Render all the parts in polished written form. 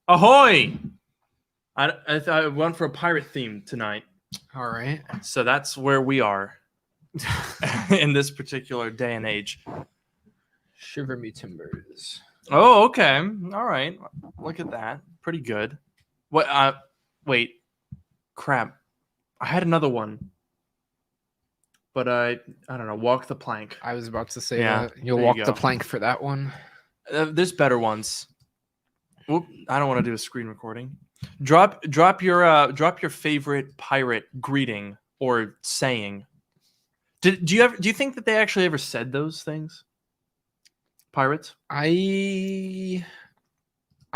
Ahoy! I went for a pirate theme tonight, All right. so that's where we are in this particular day and age. Shiver me timbers. Oh, okay. All right. Look at that. Pretty good. What? Wait. Crap. I had another one, but I don't know. Walk the plank. I was about to say Yeah, that. You'll there you walk the go. plank for that one. There's better ones. Oop, I don't want to do a screen recording. Drop your favorite pirate greeting or saying. Do you think that they actually ever said those things? Pirates? I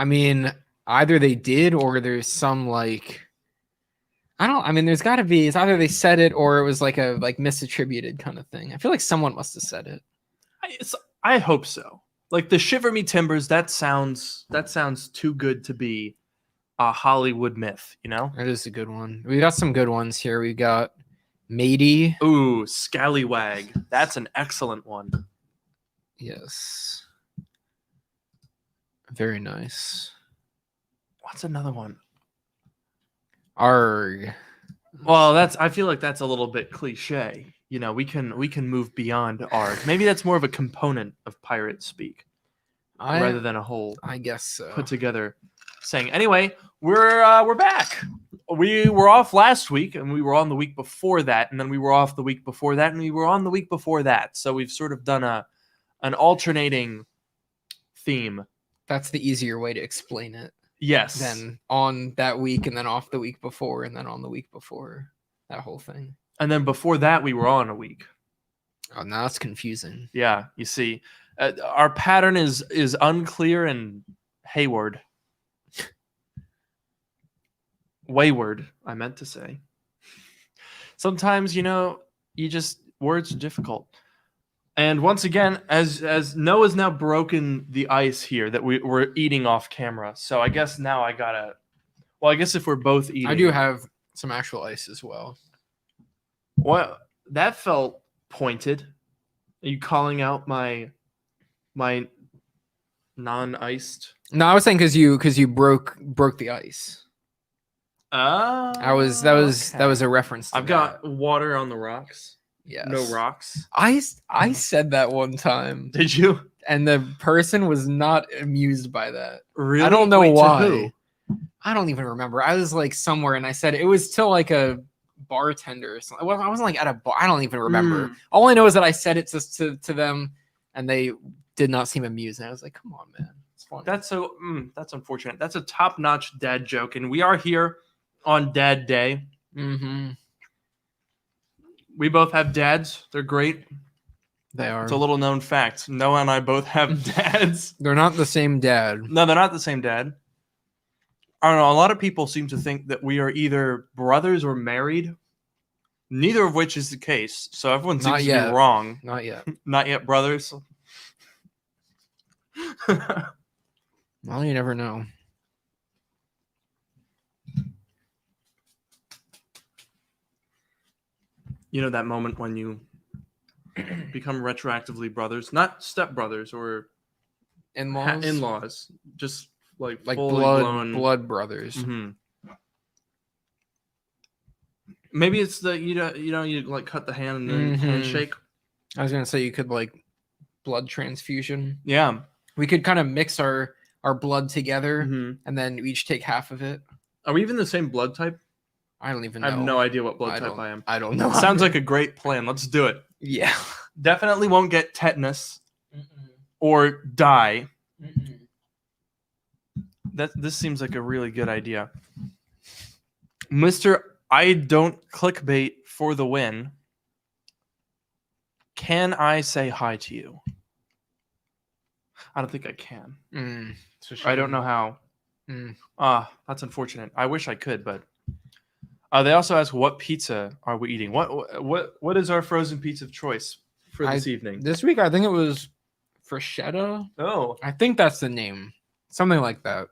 mean, either they did or there's some there's got to be. It's either they said it or it was like a misattributed kind of thing. I feel like someone must have said it. I hope so. Like the Shiver Me Timbers, that sounds too good to be a Hollywood myth, you know? That is a good one. We got some good ones here. We got Matey. Ooh, Scallywag. That's an excellent one. Yes. Very nice. What's another one? Arg. Well, I feel like that's a little bit cliche. You know, we can move beyond arg. Maybe that's more of a component of pirate speak rather than a whole I guess so. put together saying. Anyway, we're back. We were off last week, and we were on the week before that, and then we were off the week before that, and we were on the week before that. So we've sort of done an alternating theme. That's the easier way to explain it. Yes. Then on that week and then off the week before and then on the week before. That whole thing. And then before that, we were on a week. Oh, now that's confusing. Yeah, you see. Our pattern is unclear and hayward. Wayward, I meant to say. Sometimes, words are difficult. And once again, as Noah's now broken the ice here that we're eating off camera. So I guess now I guess if we're both eating. I do have some actual ice as well. Well, that felt pointed. Are you calling out my non-iced? No, I was saying because you broke the ice. That was a reference to I've got water on the rocks. Yes. No rocks. I said that one time. Did you? And the person was not amused by that. Really? I don't know Wait, why. to who? I don't even remember. I was like somewhere and I said it was to like a bartender or something. Well, I wasn't like at a bar. I don't even remember. All I know is that I said it to them and they did not seem amused. And I was like, come on, man. It's funny. That's unfortunate. That's a top-notch dad joke. And we are here on Dad Day. Mm-hmm. We both have dads. They're great. They are. It's a little known fact. Noah and I both have dads. They're not the same dad. No, they're not the same dad. I don't know. A lot of people seem to think that we are either brothers or married. Neither of which is the case. So everyone seems to be wrong. Not yet. Not yet brothers. Well, you never know. You know that moment when you become retroactively brothers, not stepbrothers or In-laws? in-laws, just like fully blood brothers. Mm-hmm. Maybe it's the you like cut the hand and then handshake. I was gonna say you could like blood transfusion. Yeah, we could kind of mix our blood together and then each take half of it. Are we even the same blood type? I don't even know. I have no idea what blood type I am. I don't know. Sounds like a great plan. Let's do it. Yeah. Definitely won't get tetanus or die. This seems like a really good idea. Mr. I don't clickbait for the win. Can I say hi to you? I don't think I can. I don't know how. That's unfortunate. I wish I could, but they also ask, what pizza are we eating? What is our frozen pizza of choice for this evening? This week, I think it was Freshetta. Oh, I think that's the name. Something like that.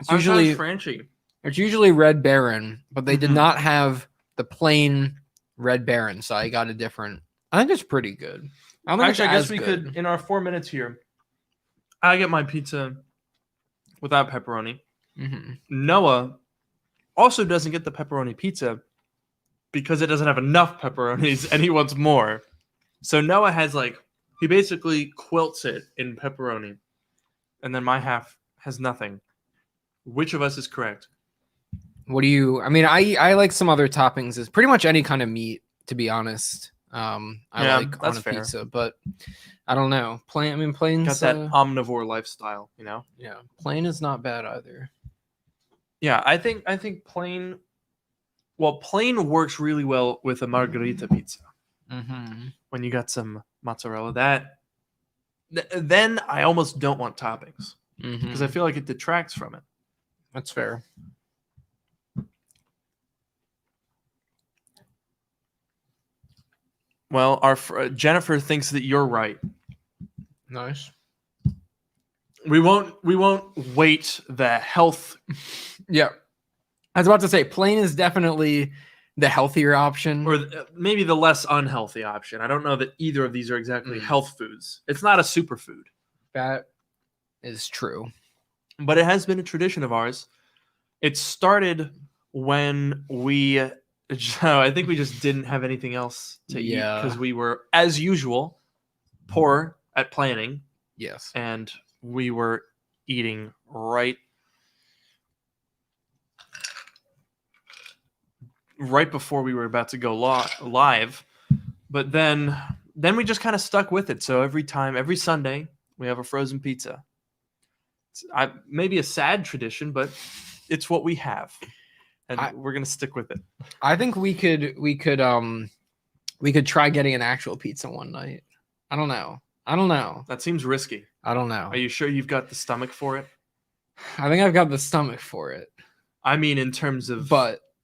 It's usually Frenchy. It's usually Red Baron, but they did not have the plain Red Baron, so I got a different. I think it's pretty good. I guess we could, in our 4 minutes here, I get my pizza without pepperoni. Noah also doesn't get the pepperoni pizza because it doesn't have enough pepperonis and he wants more. So Noah has he basically quilts it in pepperoni. And then my half has nothing. Which of us is correct? What do you? I mean, I like some other toppings. Is pretty much any kind of meat, to be honest. I Yeah, like on that's a fair. pizza, but I don't know. Plain's Got that omnivore lifestyle, you know? yeah, plain is not bad either. Yeah, I think plain. Well, plain works really well with a margherita pizza. When you got some mozzarella, then I almost don't want toppings because I feel like it detracts from it. That's fair. Well, our Jennifer thinks that you're right. Nice. We won't weight the health. Yeah, I was about to say plain is definitely the healthier option, Or maybe the less unhealthy option. I don't know that either of these are exactly health foods. It's not a superfood. That is true. But it has been a tradition of ours. It started when I think we just didn't have anything else to eat because we were, as usual, poor at planning. Yes. And we were eating right before we were about to go live. But then we just kind of stuck with it. So every Sunday, we have a frozen pizza. It's maybe a sad tradition, but it's what we have. And we're going to stick with it. I think we could try getting an actual pizza one night. I don't know. That seems risky. I don't know. Are you sure you've got the stomach for it? I think I've got the stomach for it. I mean, in terms of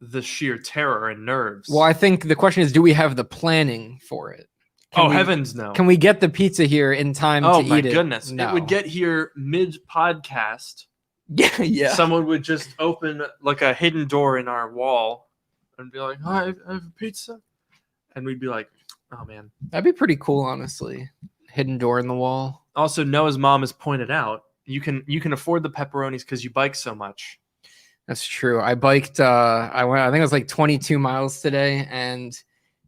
the sheer terror and nerves. Well, I think the question is, do we have the planning for it? Heavens no. Can we get the pizza here in time to eat it? Oh my goodness. No. It would get here mid-podcast. Yeah. Someone would just open like a hidden door in our wall and be like, "Hi, I have a pizza," and we'd be like, "Oh man, that'd be pretty cool, honestly." Hidden door in the wall. Also, Noah's mom has pointed out you can afford the pepperonis because you bike so much. That's true. I biked. I think it was like 22 miles today, and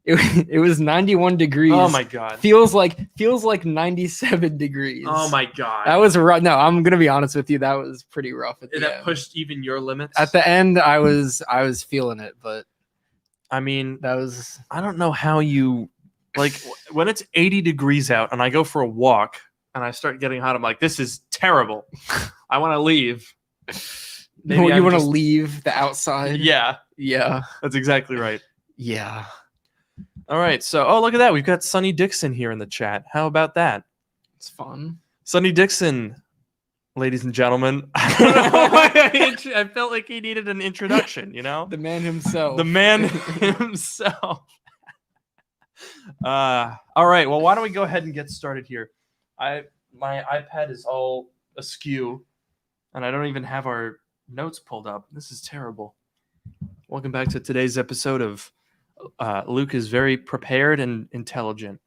it was 91 degrees. Oh my god. Feels like 97 degrees. Oh my god. That was rough. No, I'm gonna be honest with you. That was pretty rough at the that end. Pushed even your limits. At the end, I was feeling it, but I mean, that was. I don't know how you when it's 80 degrees out and I go for a walk and I start getting hot. I'm like, this is terrible. I want to leave. You want to leave the outside? Yeah. Yeah. That's exactly right. Yeah. All right. So, look at that. We've got Sonny Dixon here in the chat. How about that? It's fun. Sonny Dixon, ladies and gentlemen. I felt like he needed an introduction, you know? The man himself. The man himself. All right. Well, why don't we go ahead and get started here? My iPad is all askew, and I don't even have our notes pulled up. This is terrible. Welcome back to today's episode of Luke is very prepared and intelligent.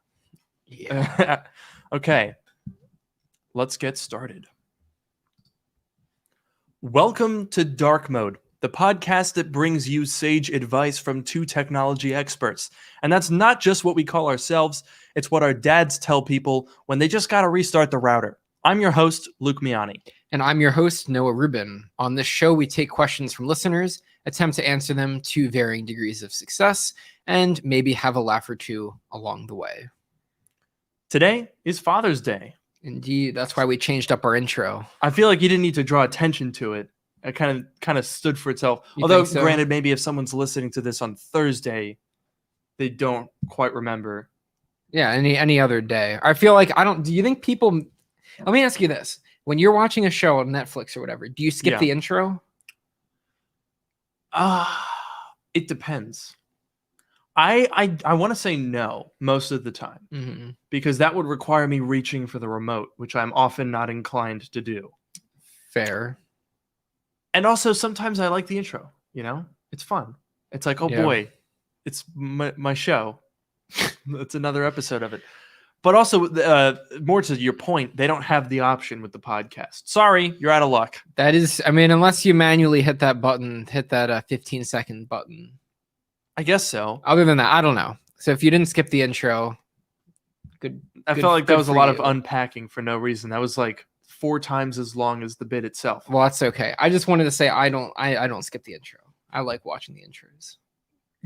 Yeah. Okay. Let's get started. Welcome to Dark Mode, the podcast that brings you sage advice from two technology experts. And that's not just what we call ourselves, it's what our dads tell people when they just got to restart the router. I'm your host, Luke Miani. And I'm your host, Noah Rubin. On this show, we take questions from listeners, attempt to answer them to varying degrees of success, and maybe have a laugh or two along the way. Today is Father's Day. Indeed. That's why we changed up our intro. I feel like you didn't need to draw attention to it. It kind of stood for itself. Although, granted, maybe if someone's listening to this on Thursday, they don't quite remember. Yeah, any other day. I feel like do you think people... Let me ask you this. When you're watching a show on Netflix or whatever, do you skip the intro? It depends. I want to say no most of the time because that would require me reaching for the remote, which I'm often not inclined to do. Fair. And also sometimes I like the intro, you know? It's fun. It's like, oh boy, it's my show. That's another episode of it. But also, more to your point, they don't have the option with the podcast. Sorry, you're out of luck. That is, I mean, unless you manually hit that button, hit that 15-second button. I guess so. Other than that, I don't know. So if you didn't skip the intro, good. I good- felt like that good was a for lot of you. unpacking for no reason. That was like 4 times as long as the bit itself. Well, that's okay. I just wanted to say I don't skip the intro. I like watching the intros.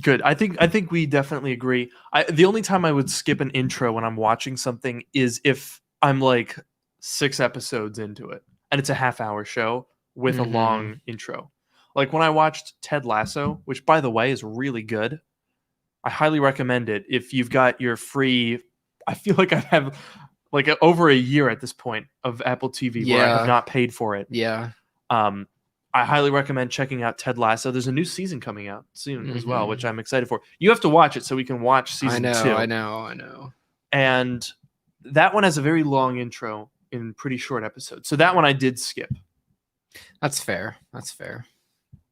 Good. I think we definitely agree. The only time I would skip an intro when I'm watching something is if I'm like 6 episodes into it and it's a half-hour show with a Mhm. long intro. Like when I watched Ted Lasso, which by the way is really good. I highly recommend it if you've got your free. I feel like I have like over a year at this point of Apple TV where I Yeah. have not paid for it. Yeah. I highly recommend checking out Ted Lasso. There's a new season coming out soon as well, Mhm. which I'm excited for. You have to watch it so we can watch season 2. I know. And that one has a very long intro in pretty short episodes. So that one I did skip. That's fair.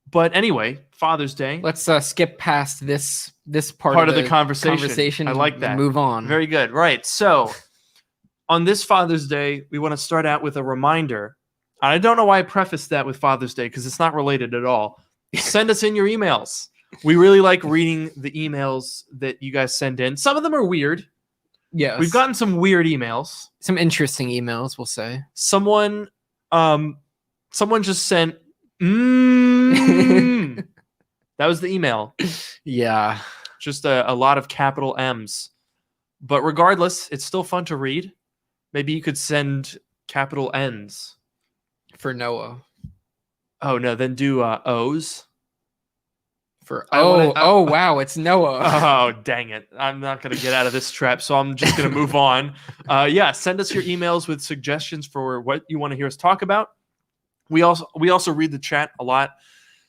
But anyway, Father's Day. Let's skip past this Part of the conversation. I like and that. Move on. Very good. Right. So on this Father's Day, we want to start out with a reminder. I don't know why I prefaced that with Father's Day because it's not related at all. Send us in your emails. We really like reading the emails that you guys send in. Some of them are weird. Yes. We've gotten some weird emails. some interesting emails, we'll say. Someone just sent that was the email. Yeah. Just a lot of capital M's. But regardless, it's still fun to read. Maybe you could send capital N's. For Noah. Oh no, then do O's. Oh wow, it's Noah. Oh dang it! I'm not gonna get out of this trap, so I'm just gonna move on. Yeah, send us your emails with suggestions for what you want to hear us talk about. We also read the chat a lot,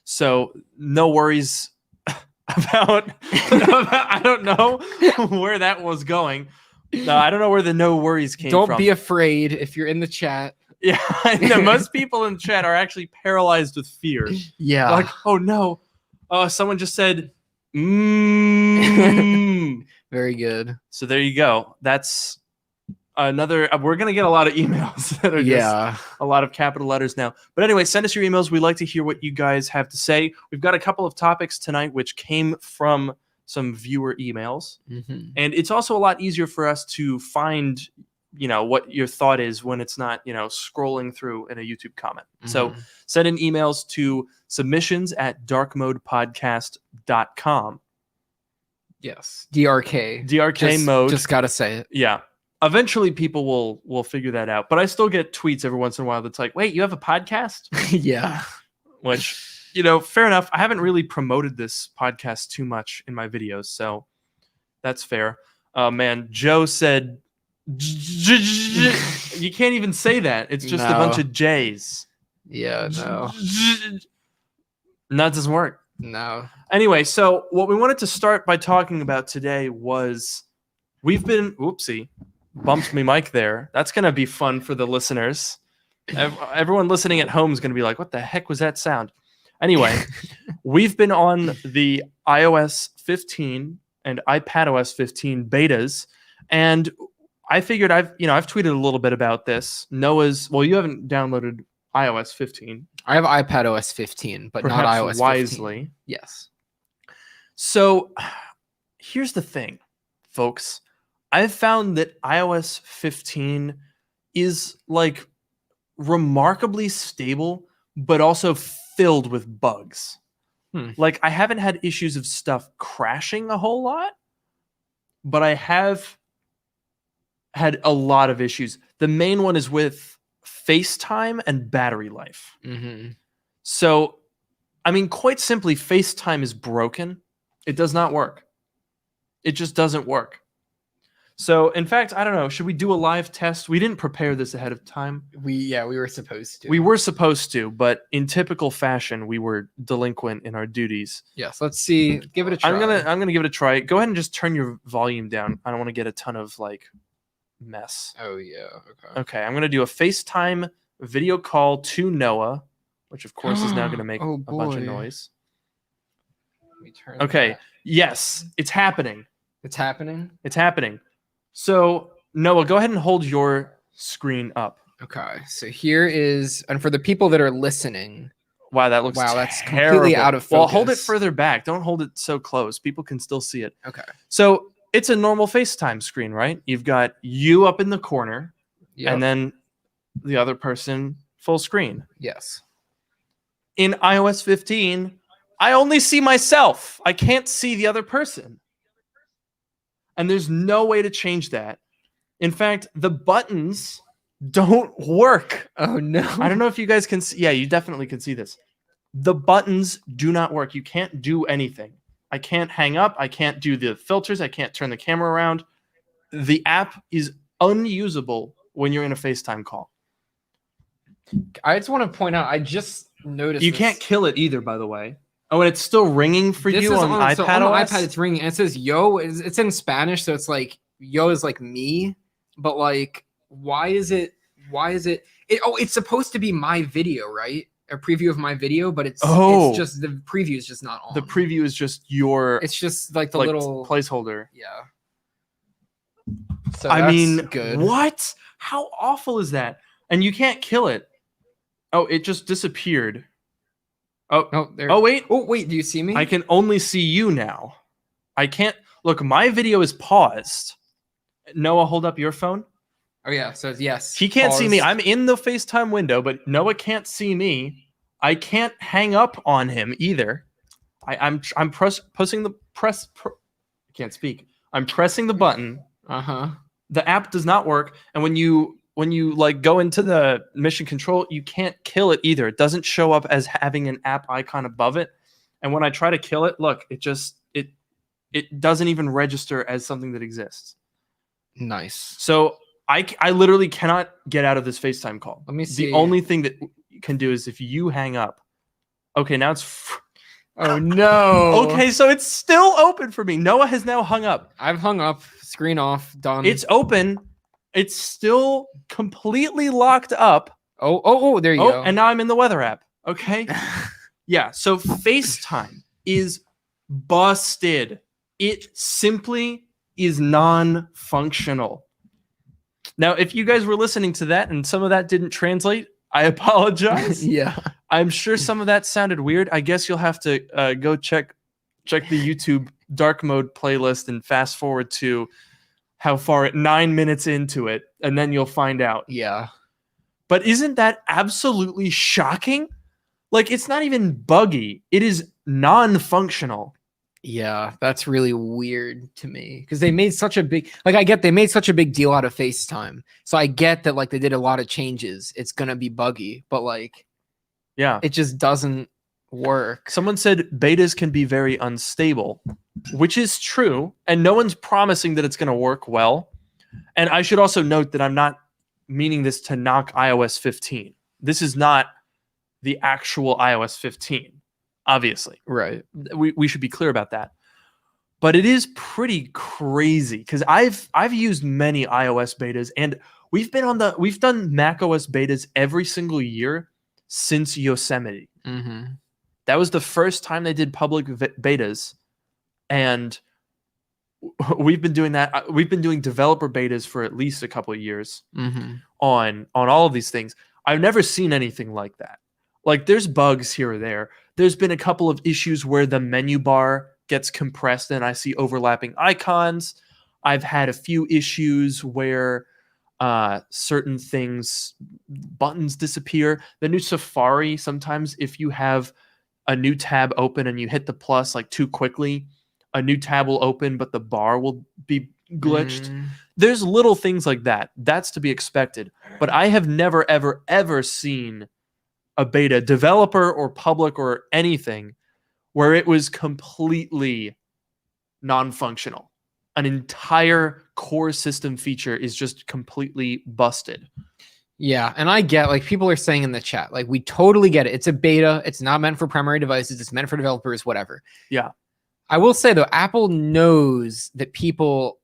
so no worries about. I don't know where that was going. I don't know where the no worries came from. Don't be afraid if you're in the chat. Yeah, I know most people in the chat are actually paralyzed with fear. Yeah. Like, oh no, someone just said, Very good. So there you go. That's another. We're gonna get a lot of emails that are just a lot of capital letters now. But anyway, send us your emails. We like to hear what you guys have to say. We've got a couple of topics tonight which came from some viewer emails, Mhm. and it's also a lot easier for us to find, what your thought is when it's not, scrolling through in a YouTube comment. So Mhm. send in emails to submissions@darkmodepodcast.com. Yes. DRK. DRK mode. Just gotta say it. Yeah. Eventually people will figure that out. But I still get tweets every once in a while that's like, wait, you have a podcast? Yeah. Which, fair enough. I haven't really promoted this podcast too much in my videos, so that's fair. Man, Joe said you can't even say that. It's just a bunch of J's. Yeah, no. And that doesn't work. No. Anyway, so what we wanted to start by talking about today was we've been bumped me mic there. That's going to be fun for the listeners. Everyone listening at home is going to be like, what the heck was that sound? Anyway, we've been on the iOS 15 and iPadOS 15 betas, and I figured I've tweeted a little bit about this. You haven't downloaded iOS 15. I have iPadOS 15, but not Perhaps iOS 15. wisely. Yes. So here's the thing, folks. I've found that iOS 15 is like remarkably stable, but also filled with bugs. Like I haven't had issues of stuff crashing a whole lot, but I have had a lot of issues. The main one is with FaceTime and battery life. Mm-hmm. So, I mean, quite simply, FaceTime is broken. It does not work. It just doesn't work. So, in fact, I don't know. Should we do a live test? We didn't prepare this ahead of time. We were supposed to. We were supposed to, but in typical fashion, we were delinquent in our duties. Yes. Let's see. Give it a try. I'm gonna give it a try. Go ahead and just turn your volume down. I don't want to get a ton of mess. Oh yeah. Okay. Okay, I'm gonna do a FaceTime video call to Noah, which of course is now gonna make Oh, a bunch of boy. noise. Let me turn Okay, that. yes, it's happening. It's happening. It's happening. So Noah, go ahead and hold your screen up. Okay, so here is, and for the people that are listening, Wow, that looks wow, that's terrible. completely out of focus. Well, hold it further back. Don't hold it so close. People can still see it. Okay. So it's a normal FaceTime screen, right? You've got you up in the corner, Yep. and then the other person full screen. Yes. In iOS 15, I only see myself. I can't see the other person. And there's no way to change that. In fact, the buttons don't work. Oh no. I don't know if you guys can see. Yeah, you definitely can see this. The buttons do not work. You can't do anything. I can't hang up. I can't do the filters. I can't turn the camera around. The app is unusable when you're in a FaceTime call. I just want to point out, I just noticed You this. can't kill it either, by the way. Oh, and it's still ringing for This you is on iPad so on the OS? iPad, it's ringing, and it says "yo." It's in Spanish, so it's like "yo" is like me, but like, why is it? Oh, it's supposed to be my video, right? A preview of my video, but it's just the preview is just not on. The preview is just your It's just like the like, little placeholder. Yeah. So I that's mean, good. what? How awful is that? And you can't kill it. Oh, it just disappeared. Oh, there. Oh, wait. Oh, wait. Do you see me? I can only see you now. I can't look. My video is paused. Noah, hold up your phone. Oh yeah. So yes. He can't see me. paused. I'm in the FaceTime window, but Noah can't see me. I can't hang up on him either. I'm pressing the press. I can't speak. I'm pressing the button. Uh-huh. The app does not work, and when you like go into the mission control, you can't kill it either. It doesn't show up as having an app icon above it. And when I try to kill it, look, it doesn't even register as something that exists. Nice. So I literally cannot get out of this FaceTime call. Let me see. The only thing that you can do is if you hang up. Okay, now it's Oh no. okay, so it's still open for me. Noah has now hung up. I've hung up. Screen off. Done. It's open. It's still completely locked up. Oh, there you go. And now I'm in the weather app. Okay. Yeah. So FaceTime is busted. It simply is non-functional. Now, if you guys were listening to that and some of that didn't translate, I apologize. Yeah. I'm sure some of that sounded weird. I guess you'll have to go check the YouTube dark mode playlist and fast forward to how far 9 minutes into it, and then you'll find out. Yeah. But isn't that absolutely shocking? Like, it's not even buggy. It is non-functional. Yeah, that's really weird to me because they made such a big they made such a big deal out of FaceTime. So I get that like they did a lot of changes. It's gonna be buggy, but like Yeah. it just doesn't work. Someone said betas can be very unstable, which is true, and no one's promising that it's going to work well. And I should also note that I'm not meaning this to knock iOS 15. This is not the actual iOS 15, obviously. Right. We should be clear about that. But it is pretty crazy because I've used many iOS betas, and we've done macOS betas every single year since Yosemite. Mm-hmm. That was the first time they did public betas, and we've been doing that. We've been doing developer betas for at least a couple of years on all of these things. I've never seen anything like that. Like, there's bugs here or there. There's been a couple of issues where the menu bar gets compressed and I see overlapping icons. I've had a few issues where certain things, buttons disappear. The new Safari, sometimes if you have a new tab open and you hit the plus like too quickly, a new tab will open, but the bar will be glitched. There's little things like that. That's to be expected. But I have never, ever, ever seen a beta, developer or public or anything, where it was completely non-functional. An entire core system feature is just completely busted. Yeah, and I get, like, people are saying in the chat, like, we totally get it. It's a beta. It's not meant for primary devices. It's meant for developers, whatever. Yeah. I will say, though, Apple knows that people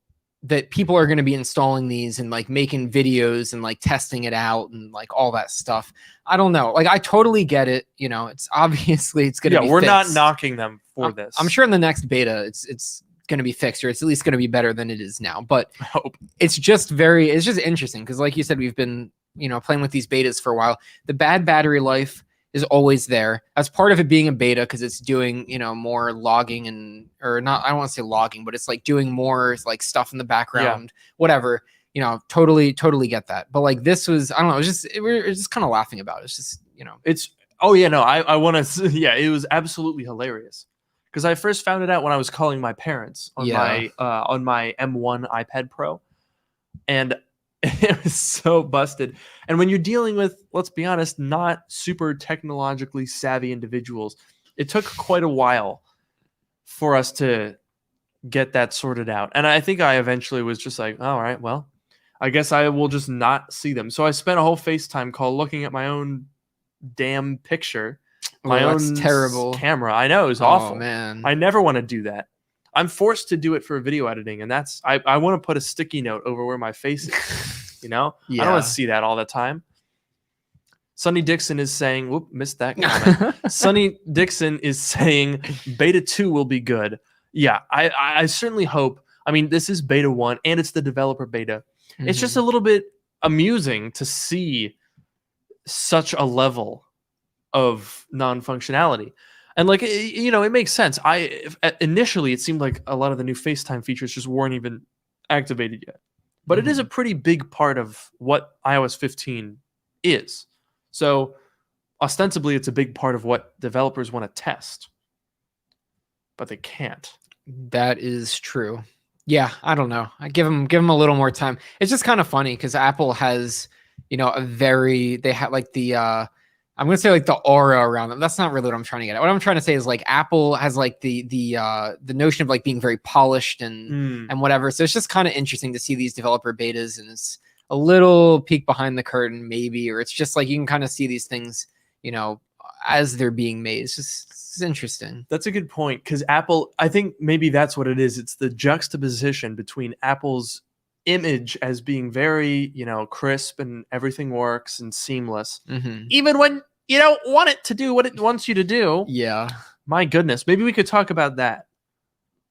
are going to be installing these and, like, making videos and, like, testing it out and, like, all that stuff. I don't know. Like, I totally get it. You know, it's obviously it's going to be we're not fixed. knocking them for this. I'm sure in the next beta, it's going to be fixed, or it's at least going to be better than it is now. But I hope. it's just interesting because, like you said, we've been playing with these betas for a while. The bad battery life is always there as part of it being a beta because it's doing more logging or not. I don't want to say logging, but it's like doing more like stuff in the background, whatever. Totally get that. But like this was, I don't know, we're just kind of laughing about it. It's just it's I want to it was absolutely hilarious because I first found it out when I was calling my parents on my M1 iPad Pro, and it was so busted. And when you're dealing with, let's be honest, not super technologically savvy individuals, it took quite a while for us to get that sorted out. And I think I eventually was just like, all right, well, I guess I will just not see them. So I spent a whole FaceTime call looking at my own damn picture, my own terrible camera. I know, it was awful. Man, I never want to do that. I'm forced to do it for video editing, and that's I want to put a sticky note over where my face is. I don't want to see that all the time. Sonny Dixon is saying, whoop, missed that comment. Sonny Dixon is saying beta 2 will be good. Yeah, I certainly hope. I mean, this is beta 1 and it's the developer beta. Mm-hmm. It's just a little bit amusing to see such a level of non-functionality. And like, it makes sense. Initially, it seemed like a lot of the new FaceTime features just weren't even activated yet. But it is a pretty big part of what iOS 15 is. So ostensibly, it's a big part of what developers want to test. But they can't. That is true. Yeah, I don't know. I give them a little more time. It's just kind of funny because Apple has, they have like the I'm gonna say like the aura around them. That's not really what I'm trying to get at. What I'm trying to say is like Apple has like the notion of like being very polished and whatever. So it's just kind of interesting to see these developer betas, and it's a little peek behind the curtain maybe, or it's just like you can kind of see these things, as they're being made. It's interesting. That's a good point because Apple, I think maybe that's what it is. It's the juxtaposition between Apple's image as being very, crisp and everything works and seamless, even when you don't want it to do what it wants you to do. Yeah, my goodness, maybe we could talk about that.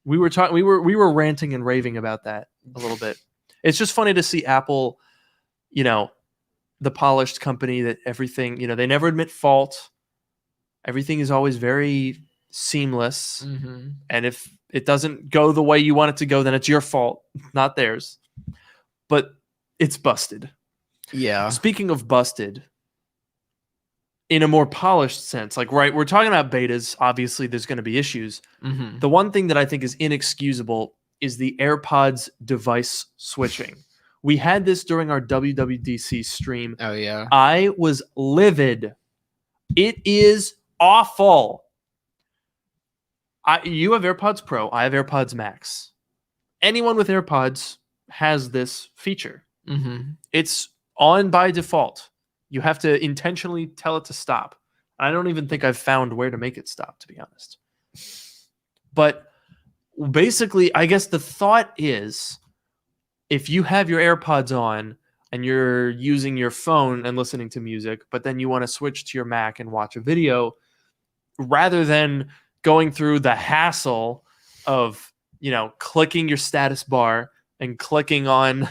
We were ranting and raving about that a little bit. It's just funny to see Apple, the polished company that everything, they never admit fault. Everything is always very seamless, and if it doesn't go the way you want it to go, then it's your fault, not theirs. But it's busted. Yeah. Speaking of busted, in a more polished sense, like, right, we're talking about betas. Obviously, there's going to be issues. The one thing that I think is inexcusable is the AirPods device switching. We had this during our WWDC stream. Oh, yeah. I was livid. It is awful. You have AirPods Pro. I have AirPods Max. Anyone with AirPods has this feature. It's on by default. You have to intentionally tell it to stop. I don't even think I've found where to make it stop, to be honest. But basically, I guess the thought is, if you have your AirPods on and you're using your phone and listening to music, but then you want to switch to your Mac and watch a video, rather than going through the hassle of, clicking your status bar and clicking on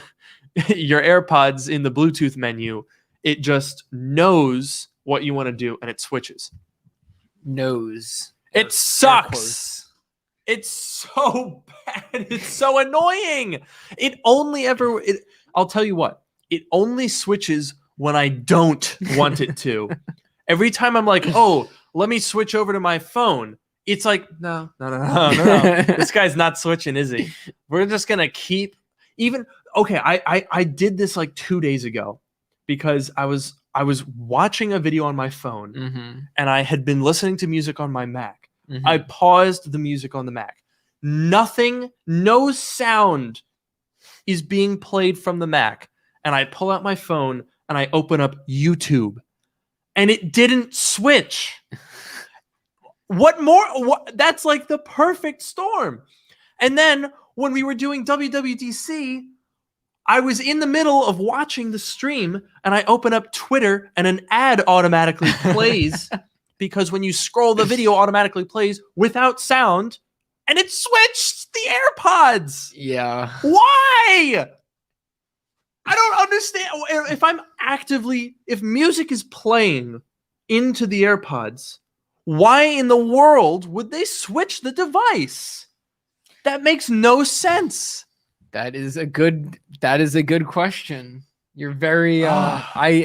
your AirPods in the Bluetooth menu, it just knows what you want to do and it switches. Knows. It sucks. It's so bad. It's so annoying. I'll tell you what, it only switches when I don't want it to. Every time I'm like, oh, let me switch over to my phone, it's like, no. This guy's not switching, is he? We're just going to keep okay. I did this like 2 days ago because I was watching a video on my phone and I had been listening to music on my Mac. I paused the music on the Mac. No sound is being played from the Mac. And I pull out my phone and I open up YouTube and it didn't switch. What more? That's like the perfect storm. And then when we were doing WWDC, I was in the middle of watching the stream and I open up Twitter and an ad automatically plays because when you scroll, the video automatically plays without sound. and it switched the AirPods. Yeah. Why? I don't understand. If music is playing into the AirPods, why in the world would they switch the device? That makes no sense. That is a good question. You're very I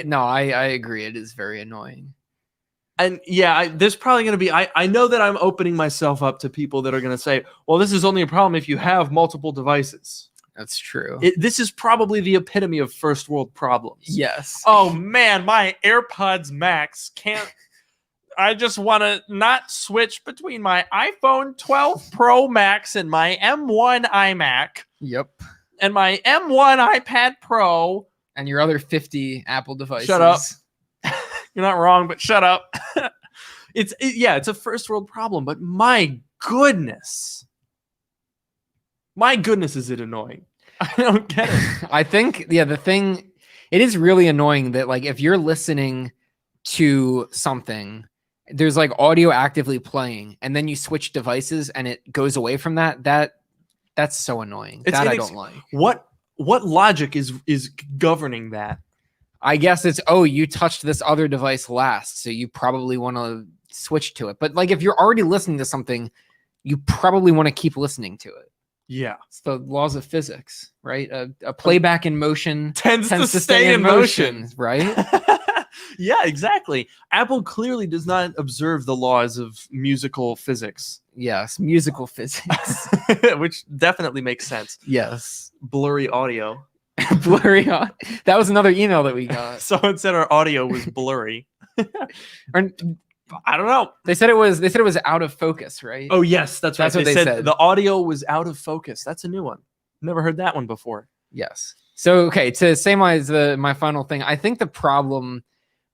agree. It is very annoying. And yeah, there's probably going to be, I know that I'm opening myself up to people that are going to say, well, this is only a problem if you have multiple devices. That's true. This is probably the epitome of first world problems. Yes. Oh man, my AirPods Max can't. I just want to not switch between my iPhone 12 Pro Max and my M1 iMac Yep. and my M1 iPad Pro. And your other 50 Apple devices. Shut up. You're not wrong, but shut up. It's a first world problem, but my goodness, is it annoying? I don't get it. I think, it is really annoying that, like, if you're listening to something, there's like audio actively playing, and then you switch devices and it goes away from that's so annoying. I don't like. What logic is governing that? I guess it's, you touched this other device last, so you probably want to switch to it. But like, if you're already listening to something, you probably want to keep listening to it. Yeah. It's the laws of physics, right? A playback in motion tends to stay in motion, right? Yeah, exactly. Apple clearly does not observe the laws of musical physics. Yes, musical physics. Which definitely makes sense. Yes. Blurry audio. Blurry. That was another email that we got. Someone said our audio was blurry. I don't know. They said it was out of focus, right? Oh yes, that's right. That's what they said. The audio was out of focus. That's a new one. Never heard that one before. Yes. So okay, to summarize my final thing, I think the problem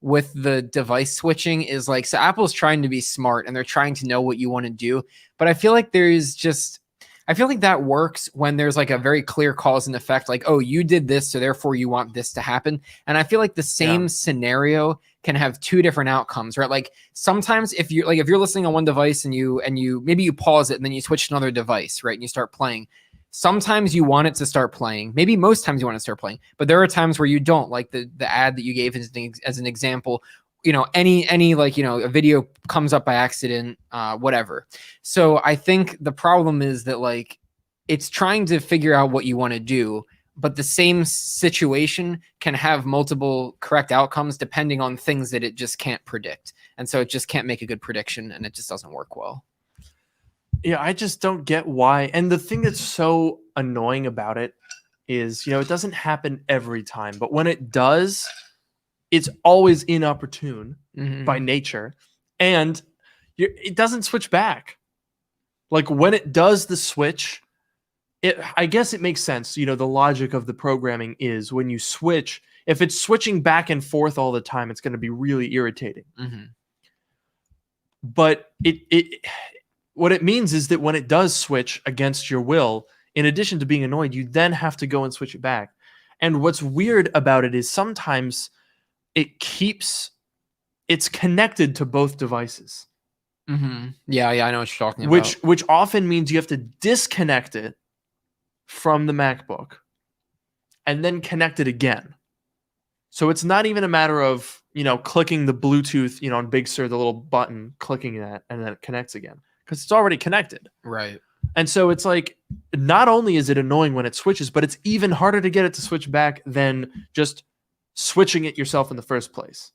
with the device switching is like, so Apple's trying to be smart and they're trying to know what you want to do, but I feel like that works when there's like a very clear cause and effect, like, oh, you did this, so therefore you want this to happen. And I feel like the same scenario can have two different outcomes, right? Like sometimes if you're listening on one device and you maybe you pause it and then you switch to another device, right? And you start playing. Sometimes you want it to start playing. Maybe most times you want it to start playing, but there are times where you don't, like the ad that you gave as an example. Any like, a video comes up by accident, whatever. So I think the problem is that, like, it's trying to figure out what you want to do, but the same situation can have multiple correct outcomes depending on things that it just can't predict. And so it just can't make a good prediction, and it just doesn't work well. Yeah, I just don't get why. And the thing that's so annoying about it is, it doesn't happen every time, but when it does, it's always inopportune by nature, and it doesn't switch back. Like when it does the switch, I guess it makes sense. The logic of the programming is when you switch, if it's switching back and forth all the time, it's going to be really irritating. But what it means is that when it does switch against your will, in addition to being annoyed, you then have to go and switch it back. And what's weird about it is sometimes it's connected to both devices. Yeah, I know what you're talking about. Which often means you have to disconnect it from the MacBook and then connect it again. So it's not even a matter of, clicking the Bluetooth, on Big Sur, the little button, clicking that, and then it connects again, because it's already connected. Right. And so it's like, not only is it annoying when it switches, but it's even harder to get it to switch back than just switching it yourself in the first place.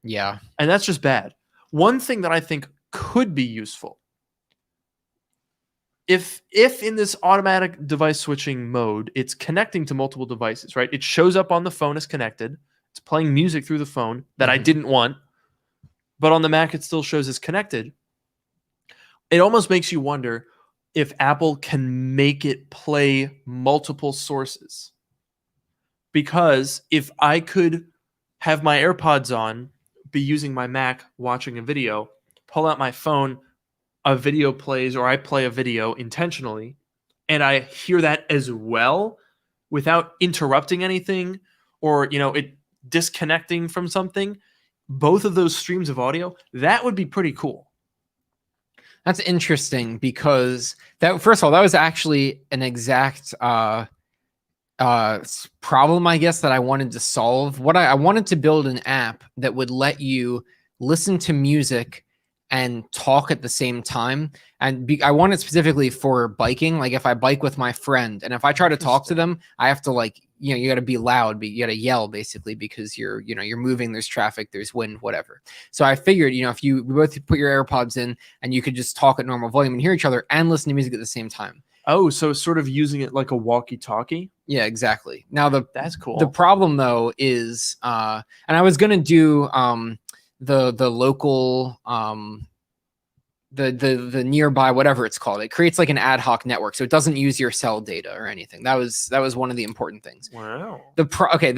Yeah. And that's just bad. One thing that I think could be useful, if in this automatic device switching mode, it's connecting to multiple devices, right? It shows up on the phone as connected. It's playing music through the phone that I didn't want, but on the Mac, it still shows as connected. It almost makes you wonder if Apple can make it play multiple sources. Because if I could have my AirPods on, be using my Mac, watching a video, pull out my phone, a video plays, or I play a video intentionally, and I hear that as well without interrupting anything or, it disconnecting from something, both of those streams of audio, that would be pretty cool. That's interesting because that, first of all, that was actually an exact problem, I guess, that I wanted to solve. What I wanted to build an app that would let you listen to music and talk at the same time. And I want it specifically for biking. Like if I bike with my friend and if I try to talk to them, I have to like, you got to be loud, but you got to yell basically because you're moving, there's traffic, there's wind, whatever. So I figured, if you both put your AirPods in and you could just talk at normal volume and hear each other and listen to music at the same time. Oh, so sort of using it like a walkie-talkie? Yeah, exactly. Now that's cool. The problem though is, and I was gonna do the local the nearby, whatever it's called. It creates like an ad hoc network, so it doesn't use your cell data or anything. That was one of the important things. Wow. The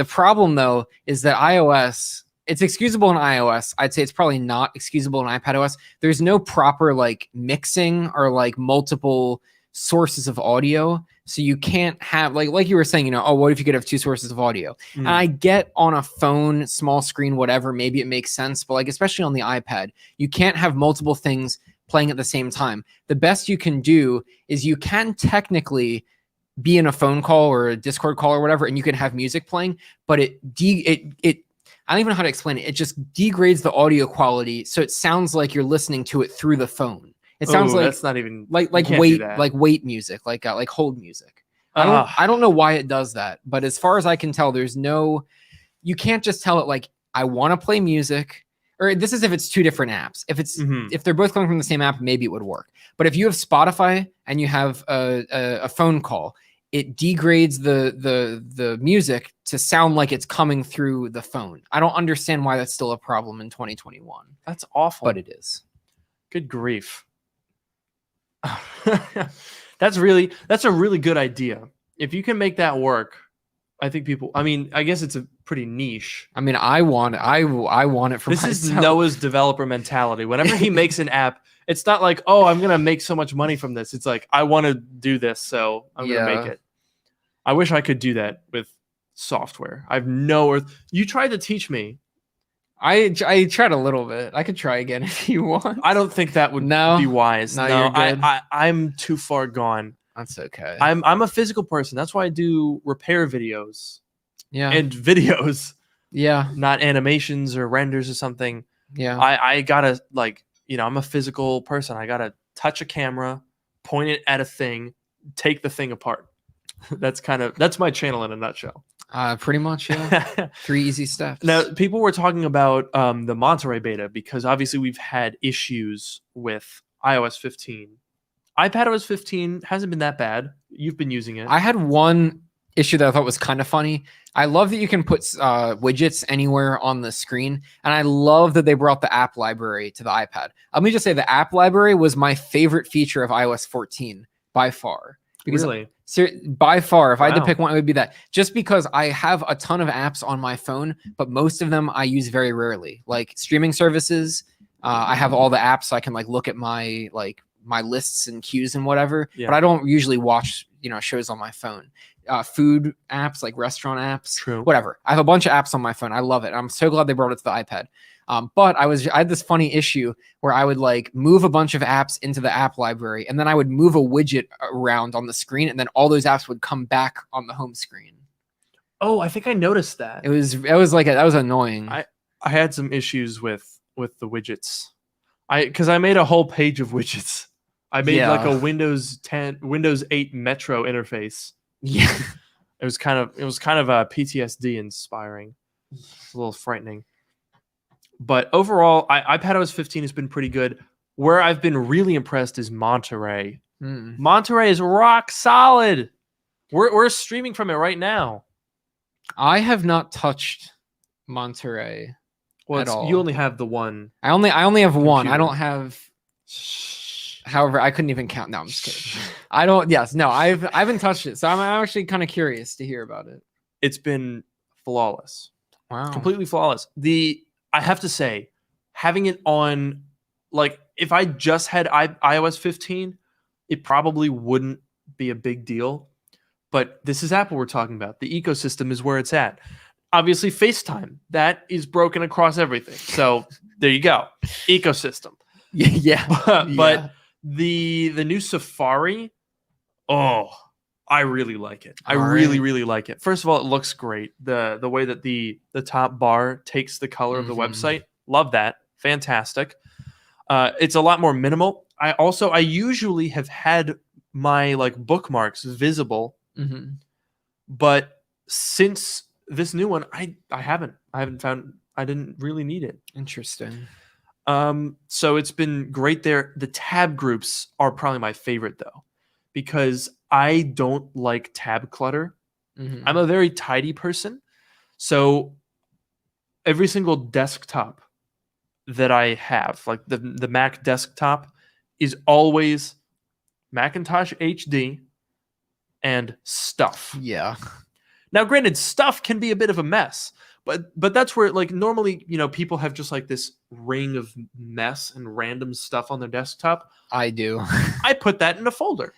problem though is that iOS, it's excusable in iOS. I'd say it's probably not excusable in iPadOS. There's no proper like mixing or like multiple sources of audio, so you can't have like you were saying, oh, what if you could have two sources of audio? And I get on a phone, small screen, whatever, maybe it makes sense, but like especially on the iPad, you can't have multiple things playing at the same time. The best you can do is you can technically be in a phone call or a Discord call or whatever, and you can have music playing, but it I don't even know how to explain it. It just degrades the audio quality, so it sounds like you're listening to it through the phone. It sounds like that's not even like wait music, like hold music. I don't know why it does that, but as far as I can tell, you can't just tell it like I want to play music, or this is if it's two different apps. If it's if they're both coming from the same app, maybe it would work. But if you have Spotify and you have a phone call, it degrades the music to sound like it's coming through the phone. I don't understand why that's still a problem in 2021. That's awful. But it is. Good grief. That's a really good idea. If you can make that work, I think people, I guess it's a pretty niche. I want it for myself. This is Noah's developer mentality. Whenever he makes an app, it's not like, oh, I'm going to make so much money from this. It's like, I want to do this, so I'm going to make it. I wish I could do that with software. I've you tried to teach me. I tried a little bit. I could try again if you want. I don't think that would be wise. No, you're good. I'm too far gone. That's okay. I'm a physical person. That's why I do repair videos. Yeah. And videos. Yeah. Not animations or renders or something. Yeah. I gotta I'm a physical person. I gotta touch a camera, point it at a thing, take the thing apart. That's my channel in a nutshell. Pretty much, yeah. 3 easy steps. Now, people were talking about the Monterey beta because obviously we've had issues with iOS 15. iPadOS 15 hasn't been that bad. You've been using it. I had one issue that I thought was kind of funny. I love that you can put widgets anywhere on the screen, and I love that they brought the app library to the iPad. Let me just say the app library was my favorite feature of iOS 14 by far. Really? By far, if I had to pick one, it would be that. Just because I have a ton of apps on my phone, but most of them I use very rarely. Like streaming services, I have all the apps, so I can like look at my lists and queues and whatever. Yeah. But I don't usually watch shows on my phone. Food apps, like restaurant apps, True. Whatever. I have a bunch of apps on my phone. I love it. I'm so glad they brought it to the iPad. But I had this funny issue where I would like move a bunch of apps into the app library, and then I would move a widget around on the screen, and then all those apps would come back on the home screen. Oh, I think I noticed that. It was annoying. I had some issues with the widgets. Because I made a whole page of widgets. I made like a Windows 8 Metro interface. Yeah. It was kind of PTSD inspiring. It's a little frightening. But overall, iPadOS 15 has been pretty good. Where I've been really impressed is Monterey. Monterey is rock solid. We're streaming from it right now. I have not touched Monterey at all. You only have the one. I only have computer. one. I don't have. However, I couldn't even count. No, I'm just kidding. I don't. Yes, no. I haven't touched it, so I'm actually kind of curious to hear about it. It's been flawless. Wow. Completely flawless. I have to say, having it on, like, if I just had iOS 15, it probably wouldn't be a big deal. But this is Apple we're talking about. The ecosystem is where it's at. Obviously, FaceTime, that is broken across everything. So there you go. Ecosystem. Yeah. But The new Safari, oh, I really like it. I All really right. really like it. First of all, it looks great. The way that the top bar takes the color of the Mhm. website, love that. Fantastic. It's a lot more minimal. I usually have had my like bookmarks visible, Mhm. but since this new one, I haven't found. I didn't really need it. Interesting. So it's been great there. The tab groups are probably my favorite though, because I don't like tab clutter. Mhm. I'm a very tidy person. So every single desktop that I have, like the Mac desktop, is always Macintosh HD and stuff. Yeah. Now, granted, stuff can be a bit of a mess, but that's where like normally, people have just like this ring of mess and random stuff on their desktop. I do. I put that in a folder.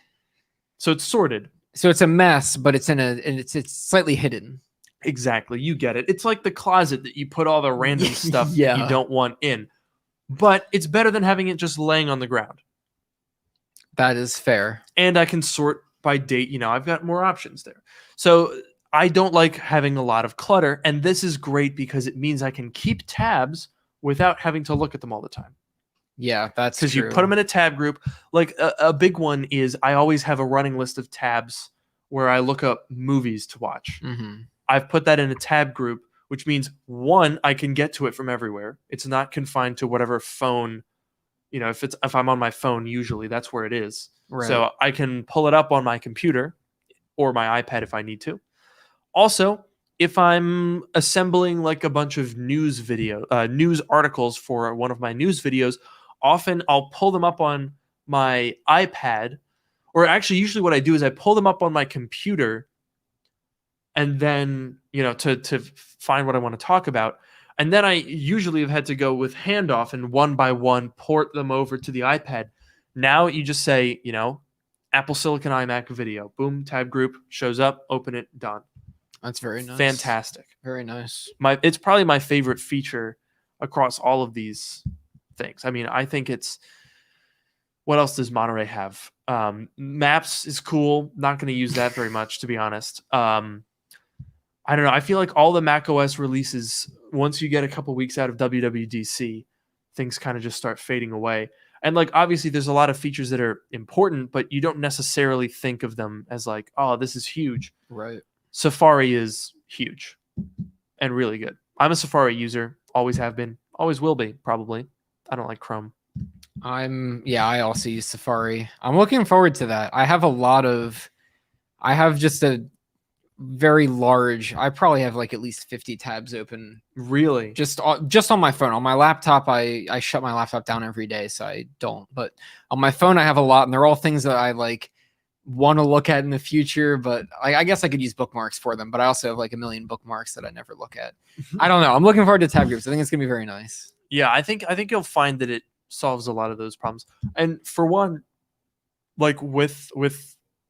So it's sorted. So it's a mess, but it's it's slightly hidden. Exactly. You get it. It's like the closet that you put all the random stuff that you Yeah. don't want in. But it's better than having it just laying on the ground. That is fair. And I can sort by date. I've got more options there. So I don't like having a lot of clutter. And this is great because it means I can keep tabs without having to look at them all the time. Yeah, that's Because you true. put them in a tab group. Like a big one is I always have a running list of tabs where I look up movies to watch. Mhm. I've put that in a tab group, which means one, I can get to it from everywhere. It's not confined to whatever phone, if I'm on my phone, usually that's where it is. Right. So I can pull it up on my computer or my iPad if I need to. Also, if I'm assembling like a bunch of news articles for one of my news videos, often I'll pull them up on my iPad, or actually usually what I do is I pull them up on my computer and then, to find what I want to talk about. And then I usually have had to go with handoff and one by one port them over to the iPad. Now you just say, Apple Silicon iMac video, boom, tab group shows up, open it, done. That's very nice. Fantastic. Very nice. It's probably my favorite feature across all of these things. I mean, I think it's, what else does Monterey have? Maps is cool. Not going to use that very much, to be honest. I don't know. I feel like all the macOS releases, once you get a couple weeks out of WWDC, things kind of just start fading away. And like, obviously there's a lot of features that are important, but you don't necessarily think of them as like, oh, this is huge. Right. Safari is huge and really good. I'm a Safari user, always have been, always will be, probably. I don't like Chrome. I also use Safari. I'm looking forward to that. I have just a very large, I probably have like at least 50 tabs open Really? just on my phone. On my laptop, I shut my laptop down every day, so I don't. But on my phone, I have a lot, and they're all things that I like want to look at in the future. But I guess I could use bookmarks for them. But I also have like a million bookmarks that I never look at. I don't know. I'm looking forward to tab groups. I think it's gonna be very nice. Yeah, I think you'll find that it solves a lot of those problems. And for one, like with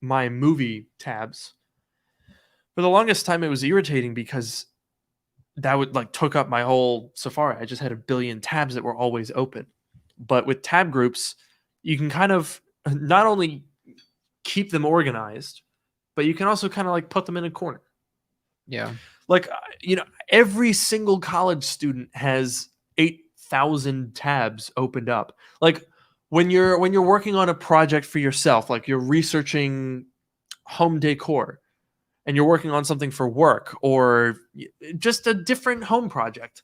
my movie tabs, for the longest time it was irritating because that would like took up my whole Safari. I just had a billion tabs that were always open. But with tab groups, you can kind of not only keep them organized, but you can also kind of like put them in a corner. Yeah. Like, every single college student has 8,000 tabs opened up. Like when you're working on a project for yourself, like you're researching home decor and you're working on something for work or just a different home project,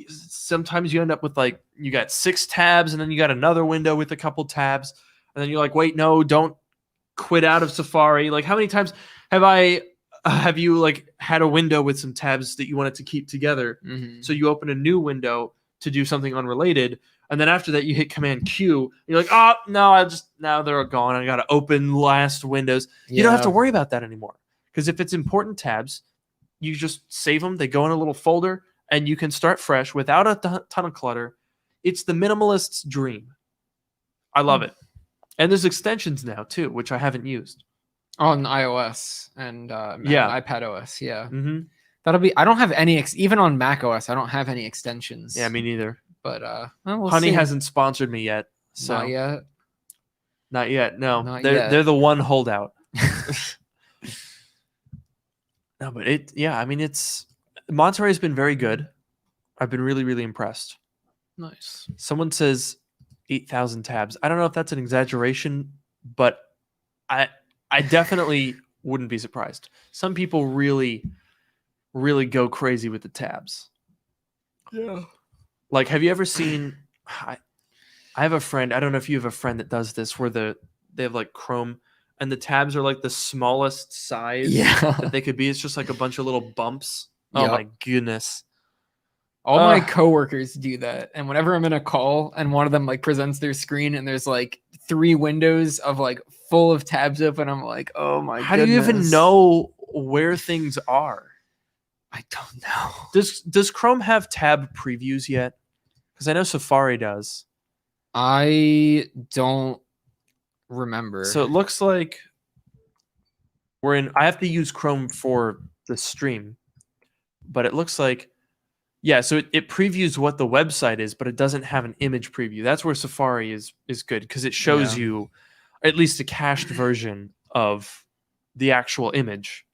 sometimes you end up with like you got 6 tabs and then you got another window with a couple tabs and then you're like, wait, no, don't quit out of Safari. Like how many times have you like had a window with some tabs that you wanted to keep together? Mm-hmm. So you open a new window to do something unrelated. And then after that, you hit Command Q. You're like, oh, no, now they're gone. I got to open last windows. Yeah. You don't have to worry about that anymore. Because if it's important tabs, you just save them. They go in a little folder and you can start fresh without a ton of clutter. It's the minimalist's dream. I love it. And there's extensions now too, which I haven't used. On iOS and iPad OS. Yeah. Mm-hmm. That'll be, I don't have any, even on Mac OS, I don't have any extensions. Yeah, me neither. But we'll Honey see. hasn't sponsored me yet. So Not yet. Not yet. No, Not they're yet. they're the one holdout. No, but I mean, Monterey's been very good. I've been really, really impressed. Nice. Someone says 8,000 tabs. I don't know if that's an exaggeration, but I definitely wouldn't be surprised. Some people really, really go crazy with the tabs. Yeah. Like, have you ever seen? I have a friend. I don't know if you have a friend that does this, where they have like Chrome, and the tabs are like the smallest size Yeah. that they could be. It's just like a bunch of little bumps. Oh Yep. my goodness. All my Ugh. coworkers do that. And whenever I'm in a call and one of them like presents their screen and there's like 3 windows of like full of tabs open, I'm like, oh my How do you even goodness. know where things are? I don't know. Does Chrome have tab previews yet? Because I know Safari does. I don't remember. So it looks like I have to use Chrome for the stream, but it looks like, yeah, so it previews what the website is, but it doesn't have an image preview. That's where Safari is good, because it shows Yeah. you at least a cached version of the actual image,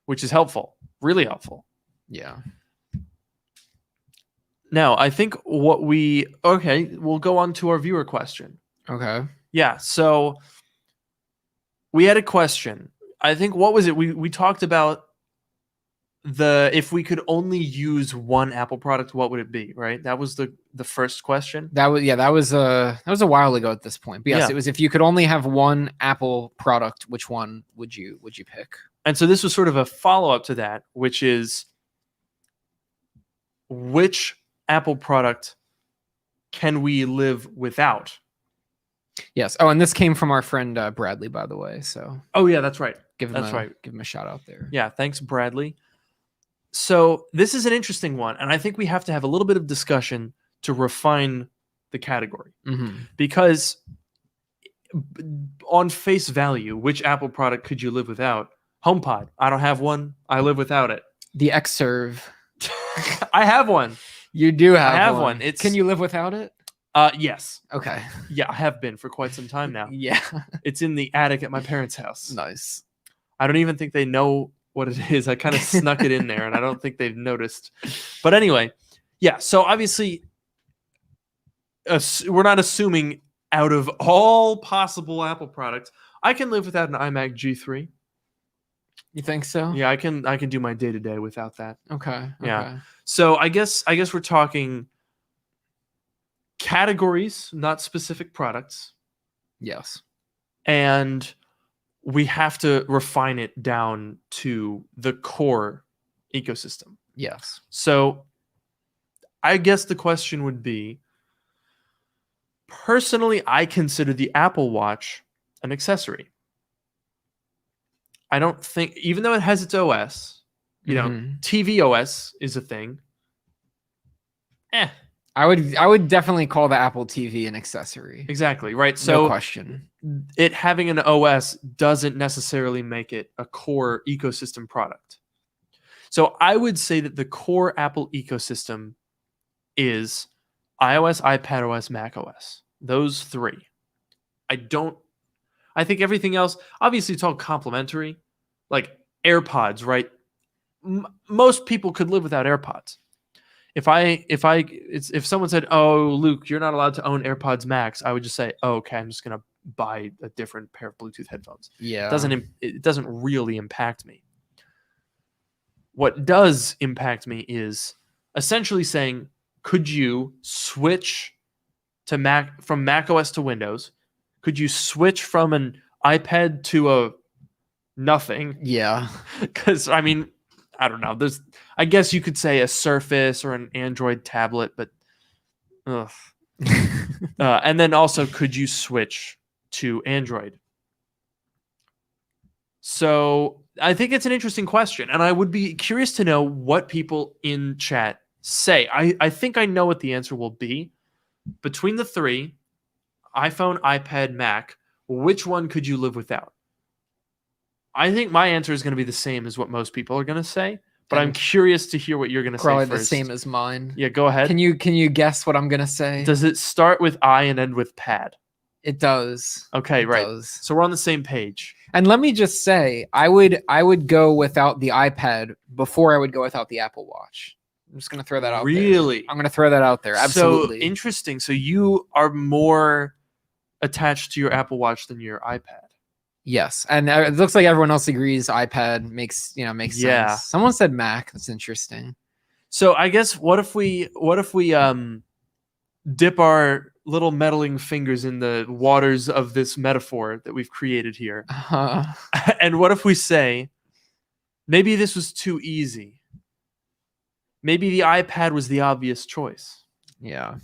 which is helpful, really helpful. Yeah. Now, I think we'll go on to our viewer question. Okay. Yeah, so we had a question. I think, what was it? We talked about if we could only use one Apple product, what would it be, right? That was the first question. That was a while ago at this point. But yes, Yeah. it was if you could only have one Apple product, which one would you pick? And so this was sort of a follow-up to that, which is, which Apple product can we live without? Yes. Oh, and this came from our friend Bradley, by the way. So Oh yeah, that's right. give him That's give him a shout out there. Yeah, thanks, Bradley. So this is an interesting one, and I think we have to have a little bit of discussion to refine the category, Mm-hmm. because on face value, which Apple product could you live without? HomePod. I don't have one. I live without it. The Xserve. I have one. You do have, have one. one. It's- Can you live without it? Yes. Okay. Yeah, I have been for quite some time now. Yeah. It's in the attic at my parents' house. Nice. I don't even think they know what it is. I kind of snuck it in there, and I don't think they've noticed. But anyway, yeah. So obviously, we're not assuming, out of all possible Apple products, I can live without an iMac G3. You think so? Yeah, I can do my day to day without that. Okay. Yeah. Okay. So I guess we're talking categories, not specific products, Yes. and we have to refine it down to the core ecosystem. Yes. So I guess the question would be, personally, I consider the Apple Watch an accessory. I don't think, even though it has its OS, Mhm. TV OS is a thing. I would definitely call the Apple TV an accessory. Exactly, right? No So question. it having an OS doesn't necessarily make it a core ecosystem product. So I would say that the core Apple ecosystem is iOS, iPadOS, macOS. Those 3. I think everything else, obviously it's all complementary. Like AirPods, right? Most people could live without AirPods. If someone said, "Oh, Luke, you're not allowed to own AirPods Max," I would just say, "Oh, okay, I'm just gonna buy a different pair of Bluetooth headphones." Yeah. It doesn't really impact me. What does impact me is essentially saying, could you switch to from macOS to Windows? Could you switch from an iPad to a nothing? Yeah. Because I mean, I don't know. I guess you could say a Surface or an Android tablet, but ugh. And then also, could you switch to Android? So I think it's an interesting question, and I would be curious to know what people in chat say. I think I know what the answer will be. Between the 3, iPhone, iPad, Mac, which one could you live without? I think my answer is going to be the same as what most people are going to say, but I'm And curious to hear what you're going to say probably first. the same as mine. Yeah, go ahead. Can you guess what I'm gonna say? Does it start with I and end with pad? It does. Okay, It right. does. So we're on the same page. And let me just say, I would go without the iPad before I would go without the Apple Watch. I'm just gonna throw that out there. Really? I'm gonna throw that out there. Absolutely. So interesting. So you are more attached to your Apple Watch than your iPad. Yes, and it looks like everyone else agrees. iPad makes Yeah. sense. Someone said Mac. That's interesting. So I guess what if we dip our little meddling fingers in the waters of this metaphor that we've created here? And what if we say maybe this was too easy? Maybe the iPad was the obvious choice. Yeah.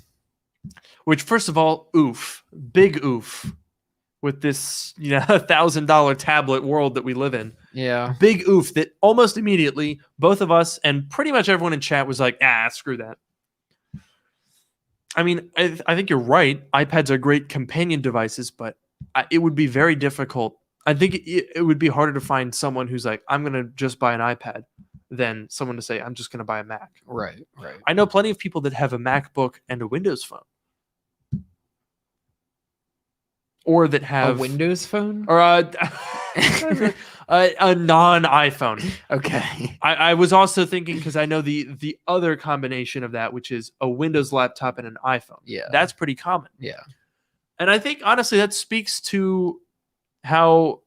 Which, first of all, oof, big oof, with this $1,000 tablet world that we live in. Yeah. Big oof that almost immediately both of us and pretty much everyone in chat was like, screw that. I mean, I think you're right. iPads are great companion devices, but it would be very difficult. I think it would be harder to find someone who's like, I'm going to just buy an iPad than someone to say, I'm just going to buy a Mac. Right. I know plenty of people that have a MacBook and a Windows phone. Or that have a Windows phone or a non-iPhone. Okay. I was also thinking, because I know the other combination of that, which is a Windows laptop and an iPhone. Yeah. That's pretty common. Yeah. And I think, honestly, that speaks to how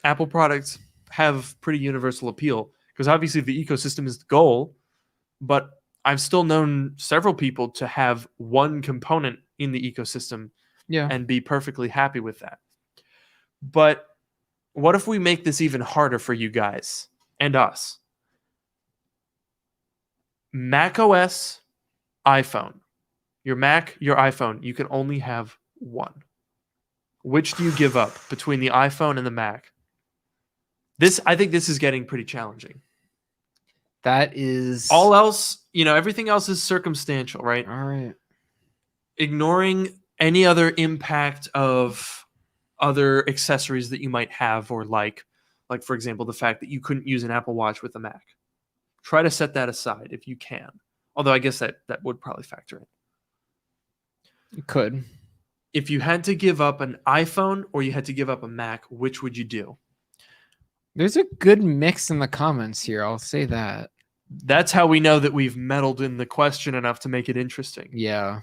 Apple products have pretty universal appeal, because obviously the ecosystem is the goal, but I've still known several people to have one component in the ecosystem and be perfectly happy with that. But what if we make this even harder for you guys and us? Mac OS, iPhone. Your Mac, your iPhone, you can only have one. Which do you give up between the iPhone and the Mac? I think this is getting pretty challenging. That is all else, everything else is circumstantial, right? All right. Ignoring any other impact of other accessories that you might have, or like for example, the fact that you couldn't use an Apple Watch with a Mac. Try to set that aside if you can. Although I guess that would probably factor in. You could. If you had to give up an iPhone or you had to give up a Mac, which would you do? There's a good mix in the comments here. I'll say that. That's how we know that we've meddled in the question enough to make it interesting. Yeah.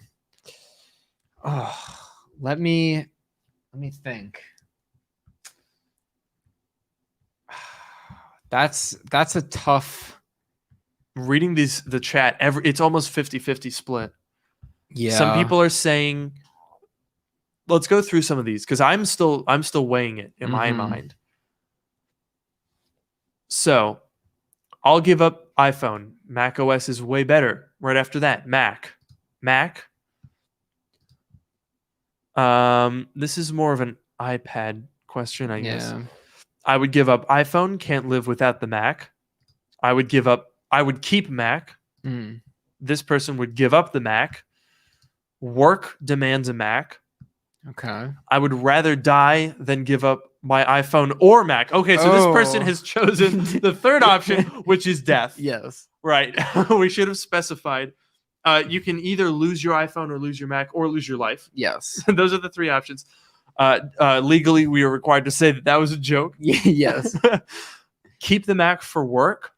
Oh, let me think. That's a tough. Reading the chat, it's almost 50-50 split. Yeah. Some people are saying, let's go through some of these, because I'm still weighing it in my mind. So I'll give up iPhone. Mac OS is way better. Right after that, Mac. This is more of an iPad question, I guess. I would give up iPhone. Can't live without the Mac. I would keep Mac. This person would give up the Mac. Work demands a Mac. Okay. I would rather die than give up my iPhone or Mac. Okay, so this person has chosen the third option, which is death. Yes. Right. We should have specified. You can either lose your iPhone or lose your Mac or lose your life. Yes. Those are the three options. Legally, we are required to say that was a joke. Yes. Keep the Mac for work.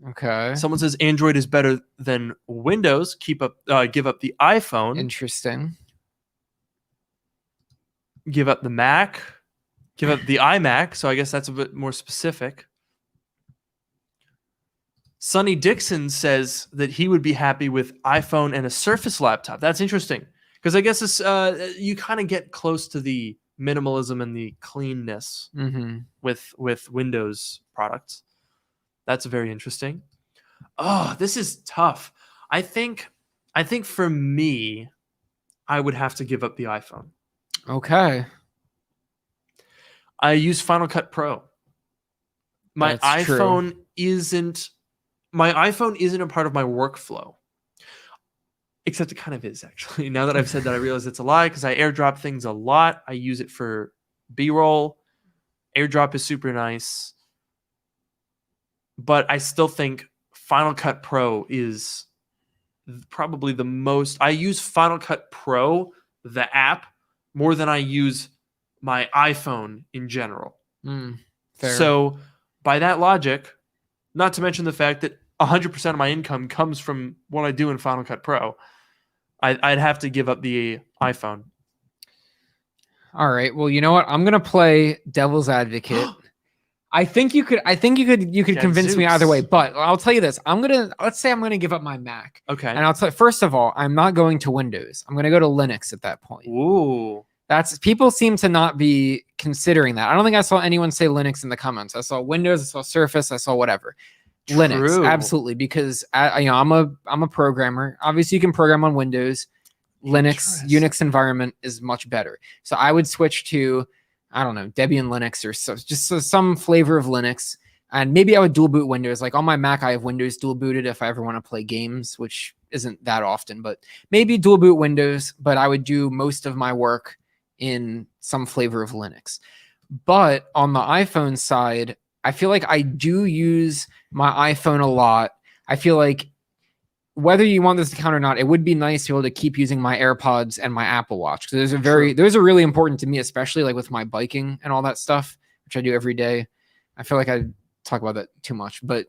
Okay. Someone says Android is better than Windows. Give up the iPhone. Interesting. Give up the Mac. Give up the iMac. So I guess that's a bit more specific. Sonny Dixon says that he would be happy with iPhone and a Surface laptop. That's interesting, because I guess this you kind of get close to the minimalism and the cleanness with Windows products. That's very interesting. Oh, this is tough. I think for me, I would have to give up the iPhone. Okay. I use Final Cut Pro. My iPhone isn't a part of my workflow. Except it kind of is, actually. Now that I've said that, I realize it's a lie, because I airdrop things a lot. I use it for B-roll. AirDrop is super nice. But I still think Final Cut Pro is probably the most. I use Final Cut Pro, the app, more than I use my iPhone in general. Fair. So by that logic, not to mention the fact that 100% of my income comes from what I do in Final Cut Pro, I'd have to give up the iPhone. All right. Well, you know what? I'm gonna play devil's advocate. I think you could convince me either way, Gadzooks. but I'll tell you this. Let's say I'm gonna give up my Mac. Okay. And I'll tell first of all, I'm not going to Windows. I'm gonna go to Linux at that point. Ooh. That's people seem to not be considering that. I don't think I saw anyone say Linux in the comments. I saw Windows, I saw Surface, I saw whatever. Linux, True. absolutely, because I'm a programmer. Obviously, you can program on Windows. Linux, Interesting. Unix environment is much better. So I would switch to, I don't know, Debian Linux or some flavor of Linux. And maybe I would dual boot Windows. Like on my Mac, I have Windows dual booted if I ever want to play games, which isn't that often, but maybe dual boot Windows. But I would do most of my work in some flavor of Linux. But on the iPhone side, I feel like I do use my iPhone a lot. I feel like whether you want this to count or not, it would be nice to be able to keep using my AirPods and my Apple Watch. Because those are really important to me, especially like with my biking and all that stuff, which I do every day. I feel like I talk about that too much, but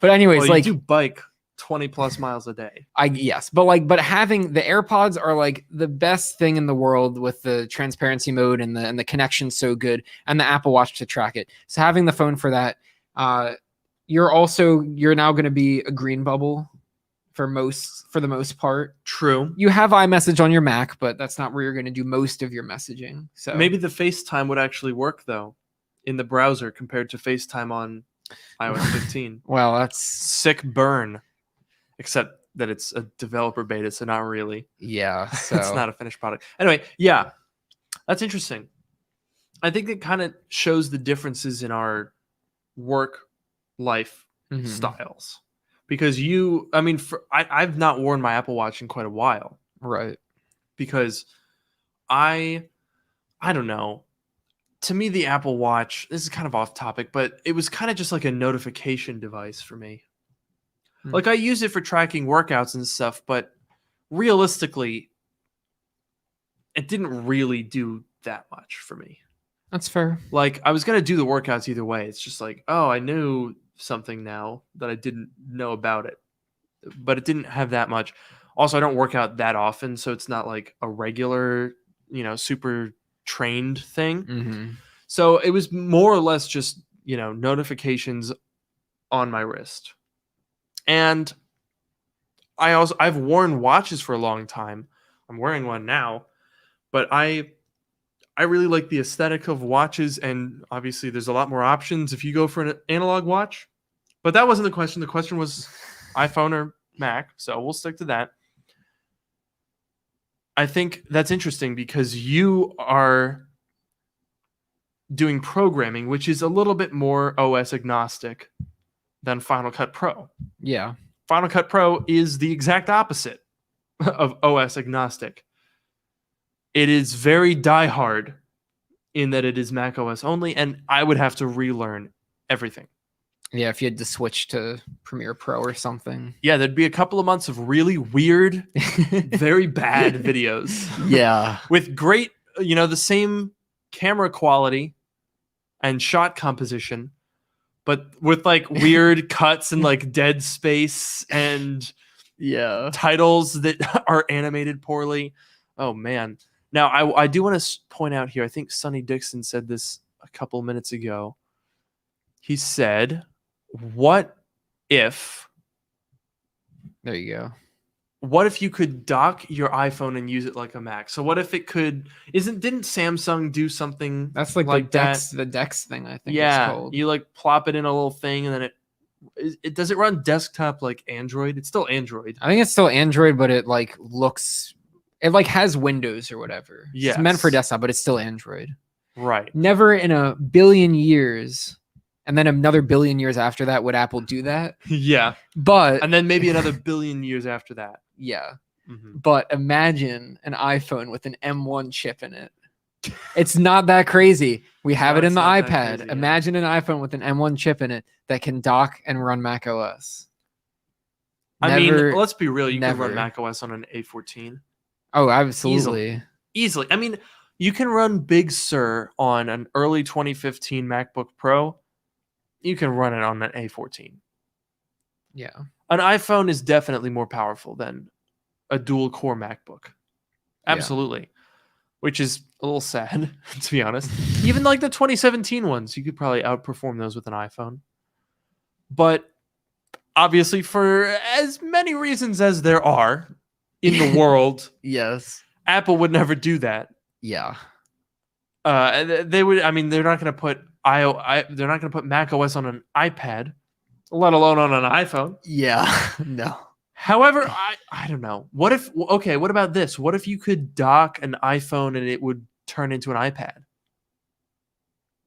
anyways, Well, like you do bike 20 plus miles a day. but having the AirPods are like the best thing in the world with the transparency mode and the connection's so good, and the Apple Watch to track it. So having the phone for that, you're now going to be a green bubble for the most part. True. You have iMessage on your Mac, but that's not where you're going to do most of your messaging. So Maybe the FaceTime would actually work though in the browser compared to FaceTime on iOS 15. well, that's Sick burn. Except that it's a developer beta, so not really. yeah. So It's not a finished product. Anyway, yeah. That's interesting. I think it kind of shows the differences in our work life Mhm. styles. Because I've not worn my Apple Watch in quite a while. Right. Because I don't know. To me, the Apple Watch, this is kind of off topic, but it was kind of just like a notification device for me. Like I use it for tracking workouts and stuff, but realistically, it didn't really do that much for me. That's fair. Like I was going to do the workouts either way. It's just like, oh, I knew something now that I didn't know about it, but it didn't have that much. Also, I don't work out that often, so it's not like a regular, super trained thing. Mm-hmm. So it was more or less just, notifications on my wrist. And I've worn watches for a long time. I'm wearing one now, but I really like the aesthetic of watches, and obviously there's a lot more options if you go for an analog watch. But that wasn't the question. The question was iPhone or Mac, so we'll stick to that. I think that's interesting because you are doing programming, which is a little bit more OS agnostic than Final Cut Pro. Yeah. Final Cut Pro is the exact opposite of OS agnostic. It is very diehard in that it is Mac OS only, and I would have to relearn everything. Yeah, if you had to switch to Premiere Pro or something. Yeah, there'd be a couple of months of really weird, very bad videos Yeah. with great, the same camera quality and shot composition, but with like weird cuts and like dead space and Yeah. titles that are animated poorly. Oh man. Now I do want to point out here, I think Sonny Dixon said this a couple minutes ago. He said, what if you could dock your iPhone and use it like a Mac? So what if it could didn't Samsung do something That's like the Dex thing, I think it's called. You like plop it in a little thing and then it does it run desktop like Android? It's still Android. I think it's still Android, but it like has Windows or whatever. Yes. It's meant for desktop, but it's still Android. Right. Never in a billion years, and then another billion years after that, would Apple do that. Yeah. But And then maybe another billion years after that. yeah. Mhm. But imagine an iPhone with an M1 chip in it. It's not that crazy. We have No, it in it's the not that iPad. crazy, yeah. Imagine an iPhone with an M1 chip in it that can dock and run Mac OS. I mean, Never- let's be real. You can never. run Mac OS on an A14 Oh, absolutely. easily. I mean, You can run Big Sur on an early 2015 MacBook Pro. You can run it on an A14. Yeah. An iPhone is definitely more powerful than a dual core MacBook. Absolutely. Which is a little sad, to be honest. Even like the 2017 ones, you could probably outperform those with an iPhone. But obviously, for as many reasons as there are in the world, Yes. Apple would never do that. Yeah. They would. I mean, they're not going to put they're not going to put Mac OS on an iPad, let alone on an iPhone. Yeah. No. However, I don't know. What if? Okay, what about this? What if you could dock an iPhone and it would turn into an iPad?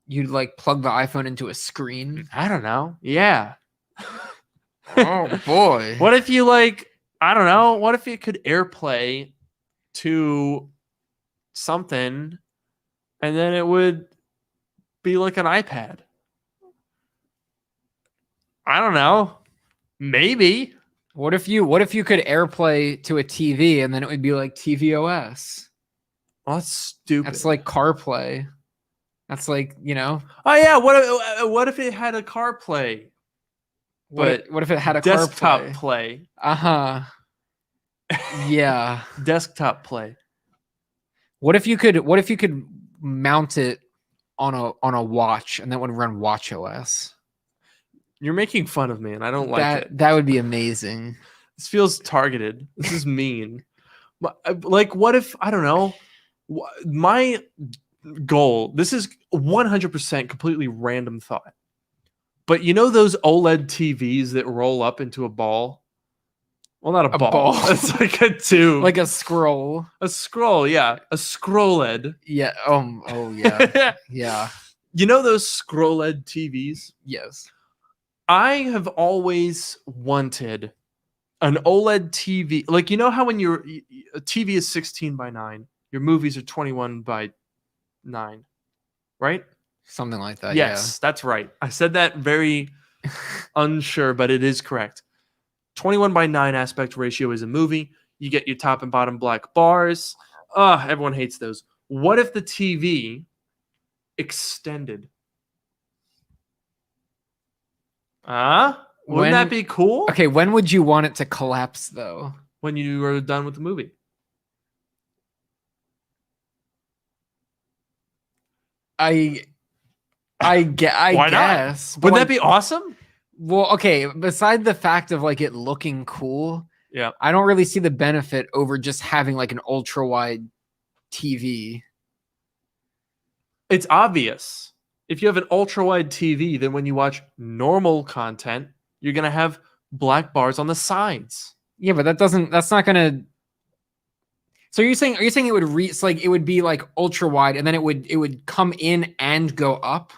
You'd like plug the iPhone into a screen. I don't know. Yeah. Oh boy. What if you like? I don't know. What if you could AirPlay to something, and then it would be like an iPad? I don't know. Maybe. What if you could AirPlay to a TV and then it would be like tvOS? Well, that's stupid. That's like CarPlay. That's like, you know. Oh yeah. What if it had a CarPlay? What if it had a desktop CarPlay? play? Uh-huh. Yeah. Desktop play. What if you could mount it on a watch and that would run watchOS? You're making fun of me, and I don't like That it. that would be amazing. This feels targeted. This is mean. Like, what if, I don't know, my goal, this is 100% completely random thought, but you know those OLED TVs that roll up into a ball? Well, not a ball. It's like a tube. Like a scroll. A scroll, yeah. A scrolled. Yeah. Oh yeah. Yeah. You know those scrolled TVs? Yes. I have always wanted an OLED TV. Like, you know how when a TV is 16:9, your movies are 21:9, right? Something like that. Yes, that's right. I said that very unsure, but it is correct. 21:9 aspect ratio is a movie. You get your top and bottom black bars. Everyone hates those. What if the TV extended? Wouldn't that be cool? Okay, when would you want it to collapse though? When you are done with the movie. I Why guess. not? But Wouldn't that be awesome? well, okay, beside the fact of like it looking cool, Yeah. I don't really see the benefit over just having like an ultra wide TV. It's obvious. If you have an ultra wide TV, then when you watch normal content, you're going to have black bars on the sides. Yeah, but that's not gonna. So are you saying it would it would be like ultra wide and then it would come in and go up?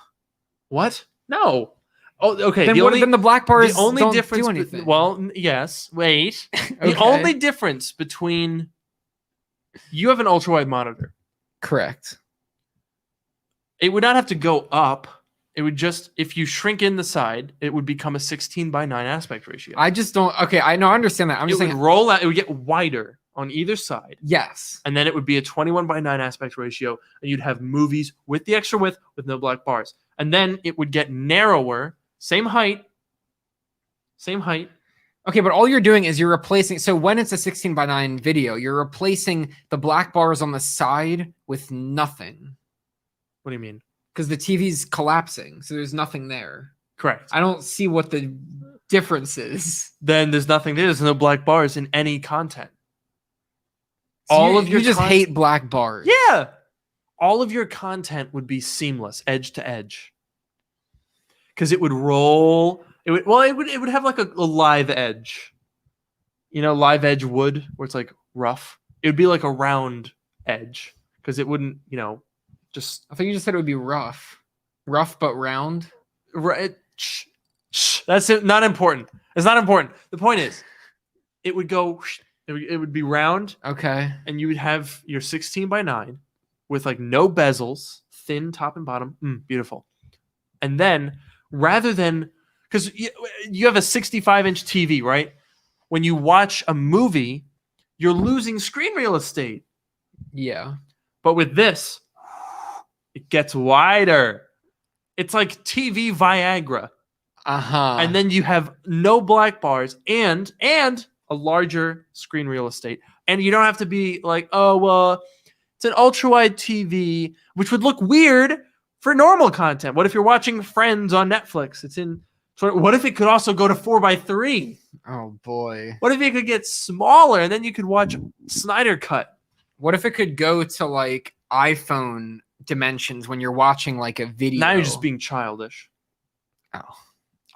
What? No. Oh, okay. Then then the black bars the only don't difference. do anything. Yes. Wait. Okay. The only difference between you have an ultra wide monitor. Correct. It would not have to go up. It would just, if you shrink in the side, it would become a 16:9 aspect ratio. I just don't. Okay, I know. I understand that. I'm It just would saying. roll out. It would get wider on either side, Yes. and then it would be a 21:9 aspect ratio, and you'd have movies with the extra width with no black bars, and then it would get narrower, same height. Okay, but all you're doing is you're replacing. So when it's a 16:9 video, you're replacing the black bars on the side with nothing What do you mean? because the TV's collapsing, so there's nothing there. Correct. I don't see what the difference is. Then there's nothing there. There's no black bars in any content. So All of your you just con- hate black bars. Yeah. All of your content would be seamless, edge to edge. Because it would roll. It would have like a live edge. You know, live edge wood, where it's like rough. It would be like a round edge. Because it wouldn't, just I think you just said it would be rough but round. right. That's it. Not important. It's not important. The point is, it would go. It would be round, Okay. and you would have your 16:9 with like no bezels, thin top and bottom. Beautiful. And then rather than, because you have a 65-inch TV, right? When you watch a movie, you're losing screen real estate. Yeah. But with this, it gets wider. It's like TV Viagra. Uh-huh. And then you have no black bars and a larger screen real estate. And you don't have to be like, oh, well, it's an ultra wide TV, which would look weird for normal content. What if you're watching Friends on Netflix? What if it could also go to 4:3? Oh boy. What if it could get smaller and then you could watch Snyder Cut? What if it could go to like iPhone dimensions when you're watching like a video? Now you're just being childish. Oh.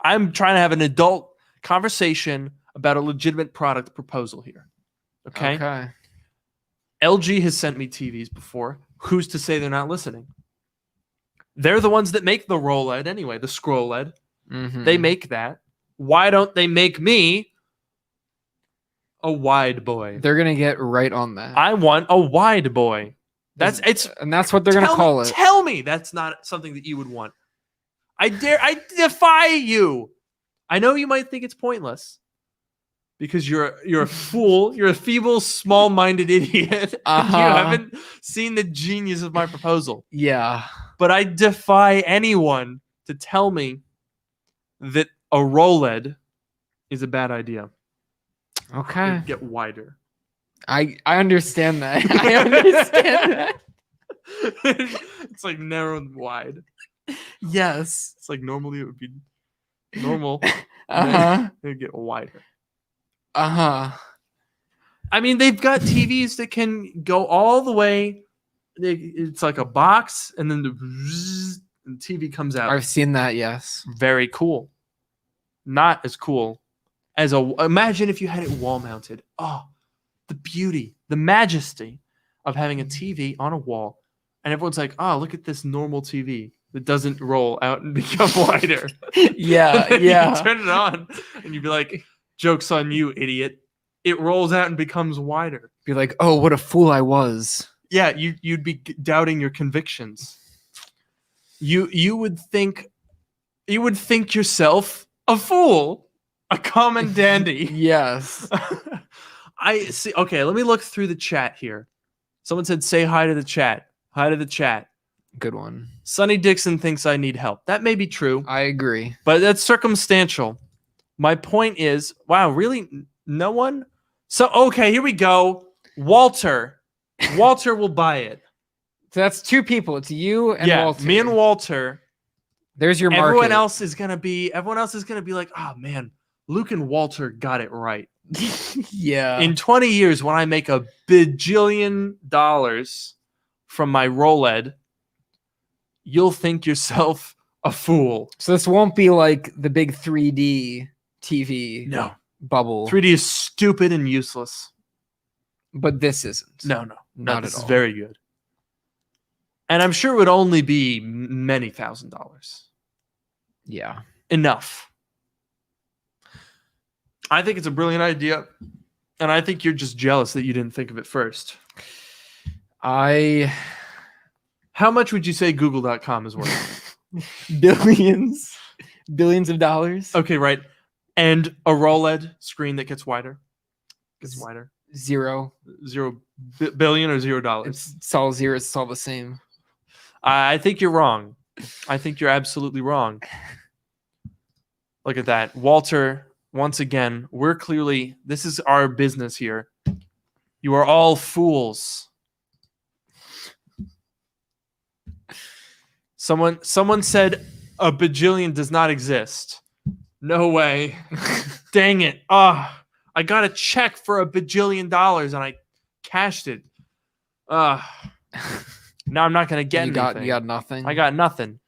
I'm trying to have an adult conversation about a legitimate product proposal here. Okay? LG has sent me TVs before. Who's to say they're not listening? They're the ones that make the ROLED anyway, the scroll LED. Mhm. They make that. Why don't they make me a wide boy? They're gonna get right on that. I want a wide boy. That's what they're gonna call it. Tell me that's not something that you would want. I defy you. I know you might think it's pointless because you're a fool. You're a feeble, small-minded idiot. Uh-huh. You haven't seen the genius of my proposal. Yeah. But I defy anyone to tell me that a ROLED is a bad idea. Okay. It'd get wider. I understand that. I understand that. It's like narrow and wide. Yes. It's like normally it would be normal. Uh-huh. It'd get wider. Uh-huh. I mean, they've got TVs that can go all the way. It's like a box, and then the TV comes out. I've seen that, yes. Very cool. Not as cool as imagine if you had it wall mounted. Oh, the beauty, the majesty of having a TV on a wall, and everyone's like, "Oh, look at this normal TV that doesn't roll out and become wider." Yeah, yeah. You turn it on, and you'd be like, "Joke's on you, idiot! It rolls out and becomes wider." Be like, oh, what a fool I was. Yeah, you'd be doubting your convictions. You would think yourself a fool, a common dandy. Yes. I see. Okay, let me look through the chat here. Someone said, "Say hi to the chat." Hi to the chat. Good one. Sonny Dixon thinks I need help. That may be true, I agree. but that's circumstantial. My point is, wow, really, no one. So okay, here we go. Walter will buy it. So that's two people. It's you and Yeah, Walter. me and Walter. There's your market. Everyone else is gonna be like, oh man, Luke and Walter got it right. Yeah. In 20 years, when I make $1 bajillion from my ROLED, you'll think yourself a fool. So this won't be like the big 3D TV No, bubble. 3D is stupid and useless. But this isn't. No, Not this at is all. very good. And I'm sure it would only be many $1,000s. Yeah. Enough. I think it's a brilliant idea, and I think you're just jealous that you didn't think of it first. How much would you say Google.com is worth? billions of dollars. Okay, right. And a ROLED screen that gets wider? Gets wider. Zero. $0 or $0? It's all zero. It's all the same. I think you're wrong. I think you're absolutely wrong. Look at that. Walter, once again, this is our business here. You are all fools. Someone said a bajillion does not exist. No way. Dang it. I got a check for $1 bajillion and I cashed it. Now I'm not going to get anything. You got nothing. I got nothing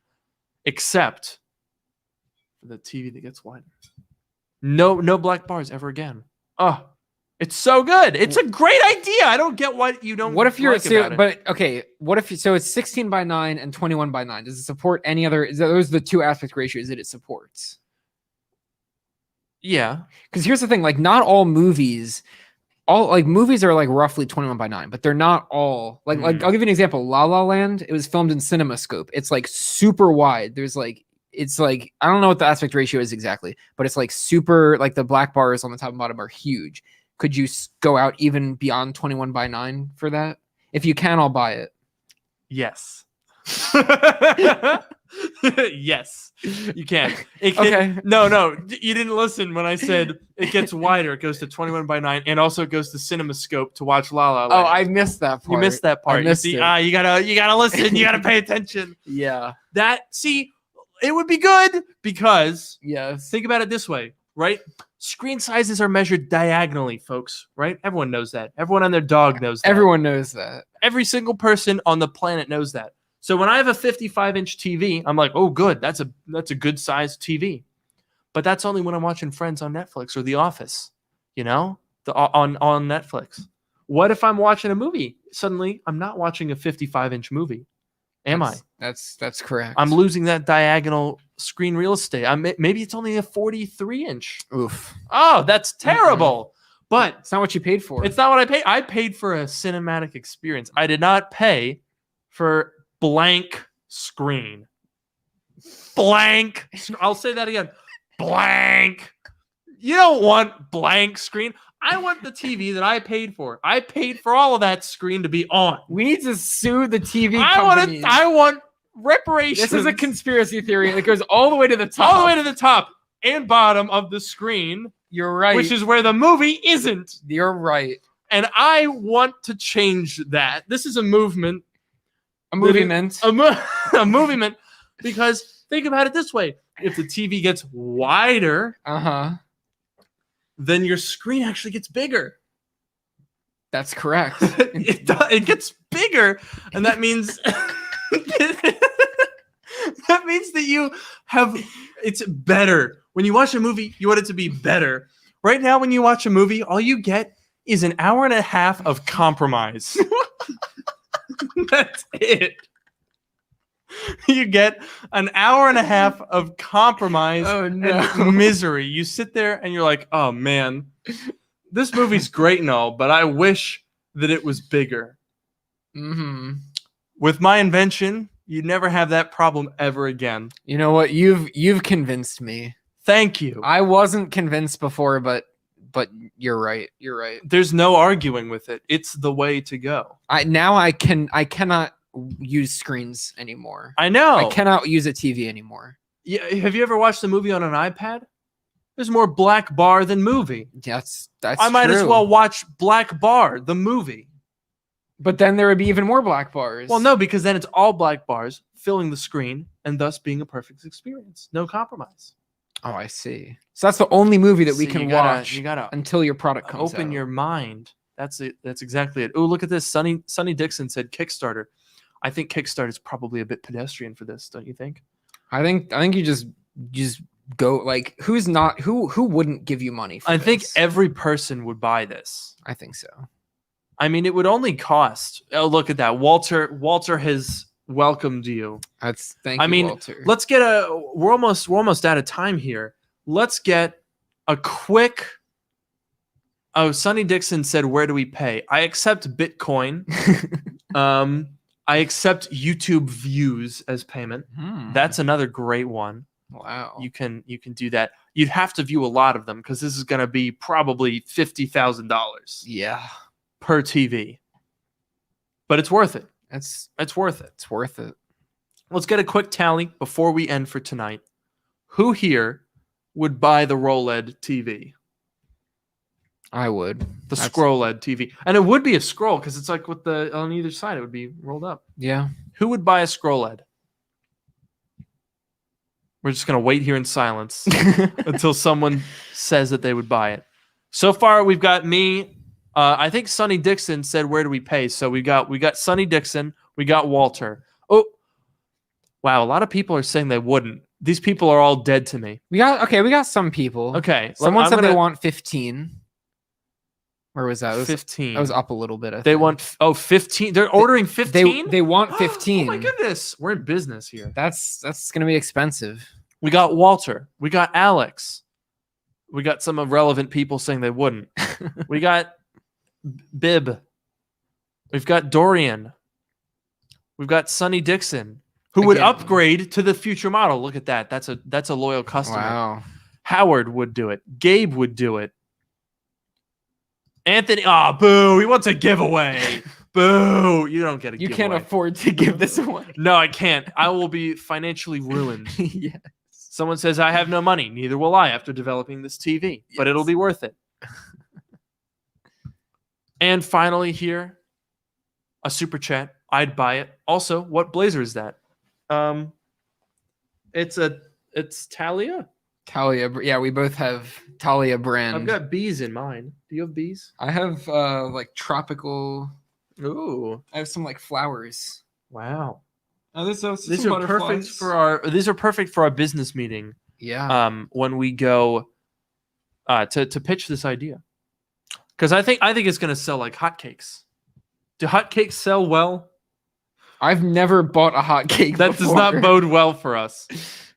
except for the TV that gets wider. No black bars ever again. It's so good. It's a great idea. I don't get what you don't. What if you're like about it. but okay, what if so it's 16:9 and 21:9? Does it support any other? Those are the two aspect ratios that it supports. Yeah, because here's the thing: like, not all movies, movies are like roughly 21:9, but they're not all like. I'll give you an example. La La Land. It was filmed in CinemaScope. It's like super wide. It's like I don't know what the aspect ratio is exactly, but it's like super. Like the black bars on the top and bottom are huge. Could you go out even beyond 21:9 for that? If you can, I'll buy it. Yes. Yes, you can. Okay. No, you didn't listen when I said it gets wider. It goes to 21:9, and also it goes to CinemaScope to watch La La Land. Oh, I missed that part. You missed that part. missed you see, it. you gotta listen. You gotta pay attention. Yeah. It would be good because Yes. think about it this way, right? Screen sizes are measured diagonally, folks. Right? Everyone knows that. Everyone and their dog knows that. Everyone knows that. Every single person on the planet knows that. So when I have a 55-inch TV, I'm like, oh, good, that's a good sized TV. But that's only when I'm watching Friends on Netflix or The Office, on Netflix. What if I'm watching a movie? Suddenly, I'm not watching a 55-inch movie. Am I? That's correct. I'm losing that diagonal screen real estate. Maybe it's only a 43-inch. Oof. Oh, that's terrible. But It's not what you paid for. it's not what I paid. I paid for a cinematic experience. I did not pay for blank screen. Blank. I'll say that again. Blank. You don't want blank screen. I want the TV that I paid for. I paid for all of that screen to be on. We need to sue the TV I want reparations. This is a conspiracy theory that goes all the way to the top. all the way to the top and bottom of the screen, You're right. which is where the movie isn't. You're right. And I want to change that. This is a movement. A movement. A movement. Because think about it this way. If the TV gets wider, Uh-huh. then your screen actually gets bigger. That's correct. It gets bigger. And that means that means that you have it's better. When you watch a movie, you want it to be better. Right now, when you watch a movie, all you get is an hour and a half of compromise. That's it. You get an hour and a half of compromise Oh, no. and misery. You sit there and you're like, oh man, this movie's great and all, but I wish that it was bigger. Mm-hmm. With my invention, you'd never have that problem ever again. You know what? You've convinced me. Thank you. I wasn't convinced before, but you're right. You're right. There's no arguing with it. It's the way to go. I cannot use screens anymore. I know. I cannot use a TV anymore. Yeah, have you ever watched a movie on an iPad? There's more Black Bar than movie. That's I might as true. well watch Black Bar, the movie. But then there would be even more black bars. Well, no, because then it's all black bars filling the screen and thus being a perfect experience. No compromise. Oh, I see. So that's the only movie that we So can you gotta- watch You gotta until your product comes open out. your mind. That's it. That's exactly it. Oh, look at this. Sonny Dixon said Kickstarter. I think Kickstarter is probably a bit pedestrian for this, don't you think? I think you just go like who wouldn't give you money for I think this? every person would buy this. I think so. I mean, it would only cost. Oh, look at that. Walter has welcomed you. Thank I you, mean, Walter. Let's get we're almost out of time here. Let's get a quick. Oh, Sonny Dixon said, "Where do we pay?" I accept Bitcoin. I accept YouTube views as payment. That's another great one. wow. You can do that. You'd have to view a lot of them because this is going to be probably $50,000 Yeah, per TV. But it's worth it. it's Worth it. it's worth it. Let's get a quick tally before we end for tonight. Who here would buy the ROLED TV? I would. The That's- scroll-LED TV. And it would be a scroll because it's like with the on either side, it would be rolled up. Yeah. Who would buy a scroll-LED? We're just going to wait here in silence until someone says that they would buy it. So far, we've got me. I think Sonny Dixon said, "Where do we pay?" So we got Sonny Dixon. We got Walter. Oh, wow! A lot of people are saying they wouldn't. These people are all dead to me. We got some people. Okay, Someone I'm said they gonna- want 15. Where was that? 15. That was up a little bit. I They think. want 15. They're ordering 15. They want 15. Oh my goodness, we're in business here. That's gonna be expensive. We got Walter. We got Alex. We got some irrelevant people saying they wouldn't. We got Bib. We've got Dorian. We've got Sonny Dixon, who would Again. upgrade to the future model. Look at that. That's a loyal customer. Wow. Howard would do it. Gabe would do it. Anthony, boo, he wants a giveaway. Boo! You don't get a You can't giveaway. afford to give this away. No, I can't. I will be financially ruined. Yeah. Someone says I have no money. Neither will I after developing this TV, but it'll Yes. be worth it. And finally, here, a super chat. I'd buy it. Also, what blazer is that? It's Talia. Talia. Yeah, we both have Talia brand. I've got bees in mine. Do you have bees? I have like tropical. Ooh, I have some like flowers. wow. Oh, there's These some are perfect for our. These are perfect for our business meeting. Yeah. When we go, to pitch this idea, because I think it's gonna sell like hotcakes. Do hotcakes sell well? I've never bought a hot cake. That does not before. bode well for us.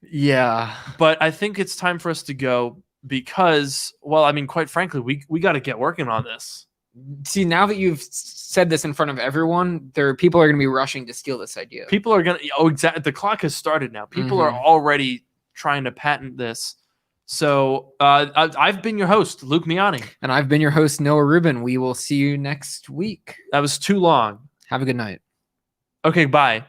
Yeah. But I think it's time for us to go because, well, I mean, quite frankly, we got to get working on this. See, now that you've said this in front of everyone, people are going to be rushing to steal this idea. People are gonna. Oh, exactly. The clock has started now. People are already trying to patent this. So I've been your host, Luke Miani. And I've been your host, Noah Rubin. We will see you next week. That was too long. Have a good night. Okay, bye.